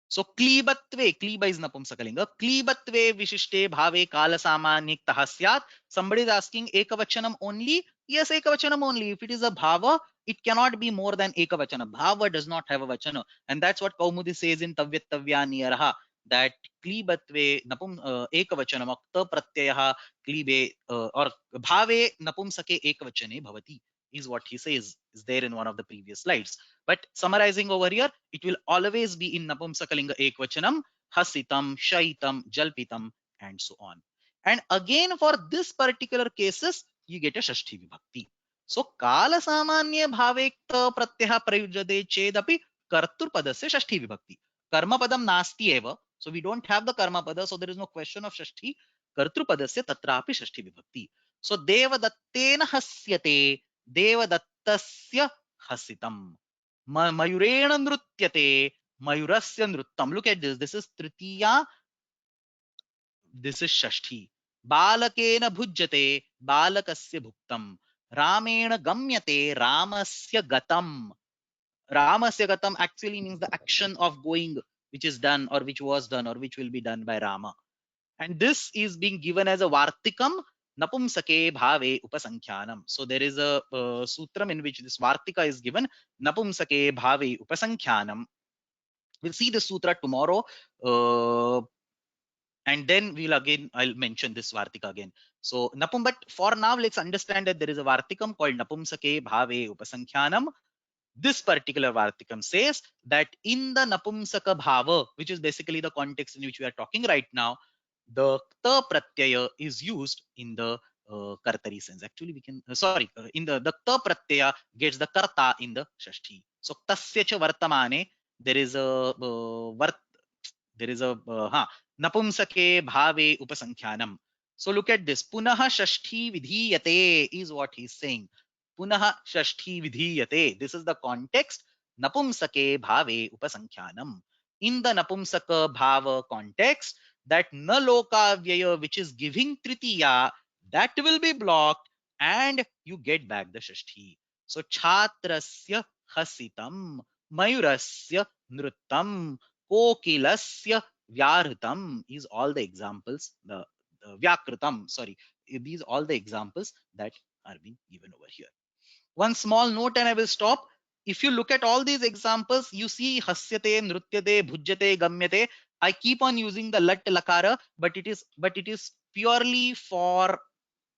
So klibatve, kliba is napumsakalinga. Klibatve vishishte bhave kala samanyiktaha syat. Somebody is asking ekavachanam only. Yes, ekavachanam only. If it is a bhava, it cannot be more than ekavachana. Bhava does not have a vachana. And that's what Kaumudi says in Tavyatavyaniyaraha, that klibatve napum ekavachanam akta pratyayaha klibe or bhave napumsake ekavachane bhavati, is what he says, is there in one of the previous slides. But summarizing over here, it will always be in napumsakalinga ekvachanam, hasitam, shaitam, jalpitam, and so on. And again, for this particular cases, you get a shashti vibhakti. So kala samanya bhavekta pratyaha prayujade chedapi kartur padasya shashti vibhakti. Karma padam nasti eva. So we don't have the karma pada, so there is no question of shashti. Kartru padasya tatrapi shashti vibhakti. So devadattena hasyate, devadatasya hasitam. Mayurena nrutyate, mayurasya nruttam. Look at this. This is tritiya. This is shashti. Balakena bhujjate, balakasya bhuktam. Ramena gamyate, ramasya gatam. Ramasya gatam actually means the action of going, which is done or which was done or which will be done by Rama. And this is being given as a vartikam napumsake bhave upasankhyanam. So there is a sutram in which this vartika is given, napumsake bhave upasankhyanam. We'll see the sutra tomorrow, and then I'll mention this vartika again. So napum, but for now let's understand that there is a vartikam called napumsake bhave upasankhyanam. This particular vartikam says that in the napumsaka bhava, which is basically the context in which we are talking right now, the ta pratyaya is used in the kartari sense. Actually, we can in the ta pratyaya gets the karta in the shashti. So tasya cha vartamane, there is a napumsake bhave upasankhyanam. So look at this. Punaha shashti vidhiyate is what he's saying. Punaha shashti vidhiyate. This is the context. Napumsake bhave upasankhyanam. In the napumsaka bhava context, that na loka vyaya, which is giving tritiya, that will be blocked and you get back the shashti. So chhatrasya hasitam, mayurasya nrittam, kokilasya vyarhitam is all the examples. The vyakritam, sorry, these all the examples that are being given over here. One small note and I will stop. If you look at all these examples, you see hasyate, nrutyate, bhujyate, gamyate. I keep on using the lat lakara, but it is purely for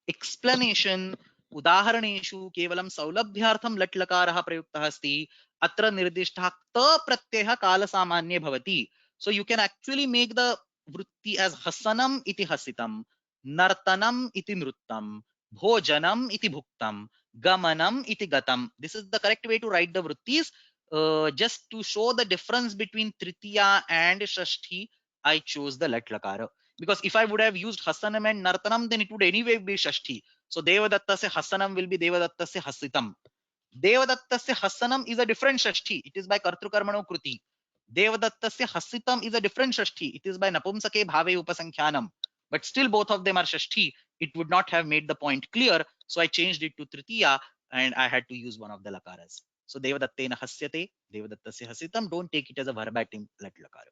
explanation. उदाहरणेषु केवलं सौलभ्यार्थं लट् लकारः प्रयुक्तः अस्ति. अत्र निर्दिष्टः क्त प्रत्ययः कालसामान्ये भवति. So you can actually make the वृत्ति as हसनम इति हसितम, नर्तनम इति नृत्यम, भोजनम इति भुक्तम, gamanam iti gatam. This is the correct way to write the vrittis. Just to show the difference between tritiya and shashti, I chose the lat lakara. Because if I would have used hasanam and nartanam, then it would anyway be shashti. So devadatta se hasanam will be devadatta se hasitam. Devadatta se hasanam is a different shashti. It is by kartrukarmano kruti. Devadatta se hasitam is a different shashti. It is by napumsake bhave upasankhyanam. But still both of them are shashti. It would not have made the point clear. So I changed it to tritiya and I had to use one of the lakaras. So devadattena hasyate, devadatta hasitam. Don't take it as a verbatim lat lakara.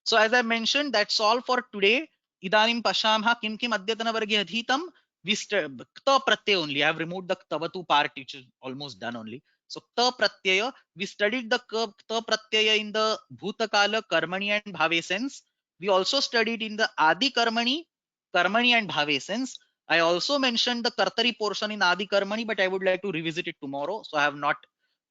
So as I mentioned, that's all for today. Idanim pashamha kim kim adyatana varge adhitam. We kta pratyaya only. I have removed the ktavatu part, which is almost done only. So kta pratyaya, we studied the kta pratyaya in the bhutakala, karmani and bhave sense. We also studied in the adikarmani, karmani and bhave sense. I also mentioned the kartari portion in adikarmani, but I would like to revisit it tomorrow. So I have not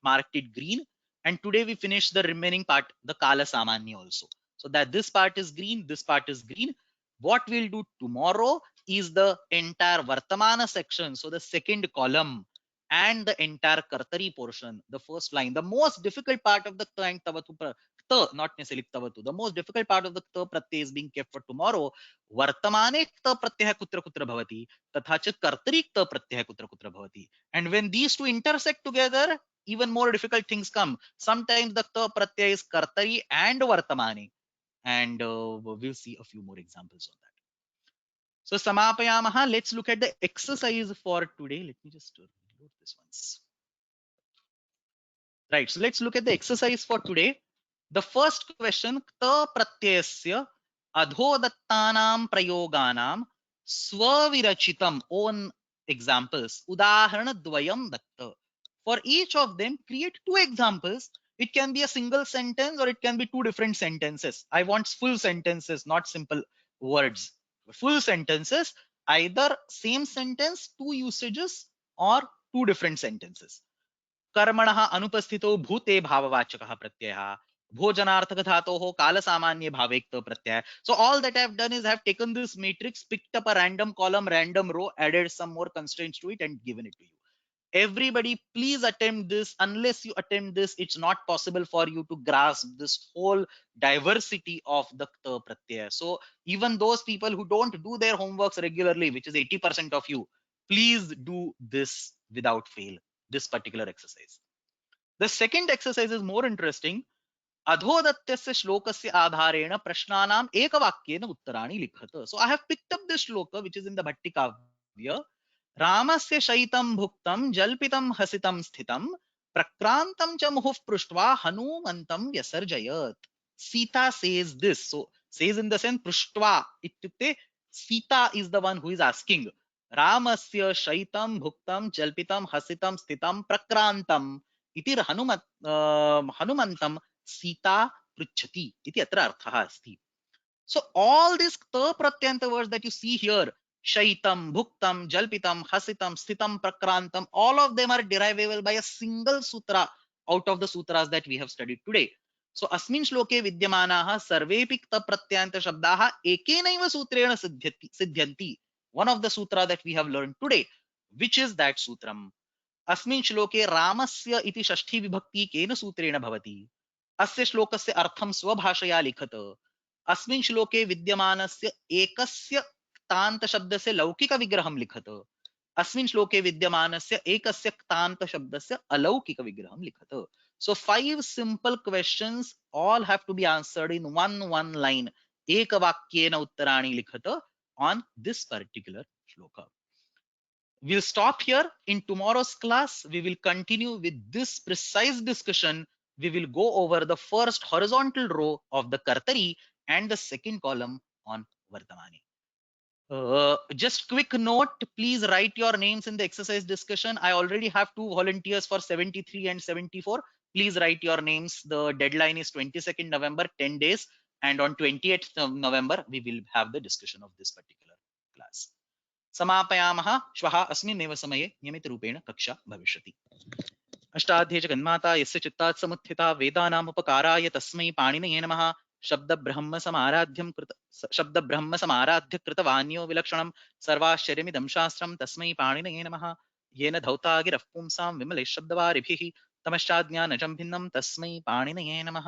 marked it green. And today we finished the remaining part, the kala samanya also. So that this part is green, this part is green. What we'll do tomorrow is the entire Vartamana section. So the second column and the entire Kartari portion, the first line. The most difficult part of the Kta and Tavatu, not necessarily Tavatu, the most difficult part of the Kta Pratyay is being kept for tomorrow. Vartamane Kta Pratyaya kutra kutra bhavati, tatha cha Kartari Kta Pratyaya kutra kutra bhavati. And when these two intersect together, even more difficult things come. Sometimes the Kta Pratyaya is Kartari and Vartamane. And we'll see a few more examples on that. So samapayamaha, let's look at the exercise for today. Let me just reload this once. Right, so let's look at the exercise for today. The first question, kta pratyayasya adhodattanam prayoganam swavirachitam, own examples, udaharana dvayam datta. For each of them, create two examples. It can be a single sentence or it can be two different sentences. I want full sentences, not simple words. Full sentences, either same sentence, two usages, or two different sentences. कर्मणः अनुपस्थितौ भूते भाववाचकः प्रत्ययः, भोजनार्थक धातोः कालसामान्ये भावे क्त प्रत्यय. So all that I have done is I have taken this matrix, picked up a random column, random row, added some more constraints to it and given it to you. Everybody, please attempt this. Unless you attempt this, it's not possible for you to grasp this whole diversity of the kta pratyaya. So even those people who don't do their homeworks regularly, which is 80% of you, please do this without fail, this particular exercise. The second exercise is more interesting. अधोदत्तस्य श्लोकस्य आधारेण प्रश्नानाम् एकवाक्येन उत्तराणि लिखत. So I have picked up this shloka which is in the Bhattikavya. रामस्य शयितं भुक्तं जल्पितं हसितं स्थितं प्रक्रान्तं च मुहुः पृष्ट्वा हनुमन्तं व्यसर्जयत्. Sita says this. So says in the sense पृष्ट्वा इत्युक्ते Sita is the one who is asking. रामस्य शयितं भुक्तं जल्पितं हसितं स्थितं प्रक्रान्तं इति हनुमन्तं Sita pruchati iti atra arthaha asti. So all these kta pratyanta words that you see here, shaitam, bhuktam, jalpitam, hasitam, sthitam, prakrantam, all of them are derivable by a single sutra out of the sutras that we have studied today. So asmin shloke vidyamanaha sarvepi kta pratyanta shabdaha ekenaiva sutrena siddhyanti. One of the sutra that we have learned today. Which is that sutram? अस्मिन् श्लोके रामस्य इति षष्ठी विभक्ति केन सूत्रेण भवति? अस्य श्लोकस्य अर्थं स्वभाषया लिखत. अस्मिन् श्लोके विद्यमानस्य एकस्य क्तान्त शब्दस्य लौकिक विग्रहं लिखत। अस्मिन् श्लोके विद्यमानस्य एकस्य क्तान्त शब्दस्य अलौकिक विग्रहं लिखत। So 5 simple questions all have to be answered in one line. एकवाक्येन उत्तराणि लिखत on this particular shloka. We'll stop here. In tomorrow's class, we will continue with this precise discussion. We will go over the first horizontal row of the Kartari and the second column on Vardhamani. Just quick note, please write your names in the exercise discussion. I already have 2 volunteers for 73 and 74. Please write your names. The deadline is 22nd November, 10 days. And on 28th November, we will have the discussion of this particular class. समापयामः। श्वः अस्मिन्नेव समये नियमितरूपेण कक्षा भविष्यति। अष्टाध्यायी जगन्माता यस्य चित्तात् समुत्थिता वेदानामुपकाराय तस्मै पाणिनये नमः। शब्दब्रह्म समाराध्य कृतवान्यो विलक्षणं सर्वाश्चर्यमिदं शास्त्रं तस्मै पाणिनये नमः। येन धौता गिरः पुंसां विमलैः शब्दवारिभिः तमश्चाज्ञानजं भिन्नं तस्मै पाणिनये नमः।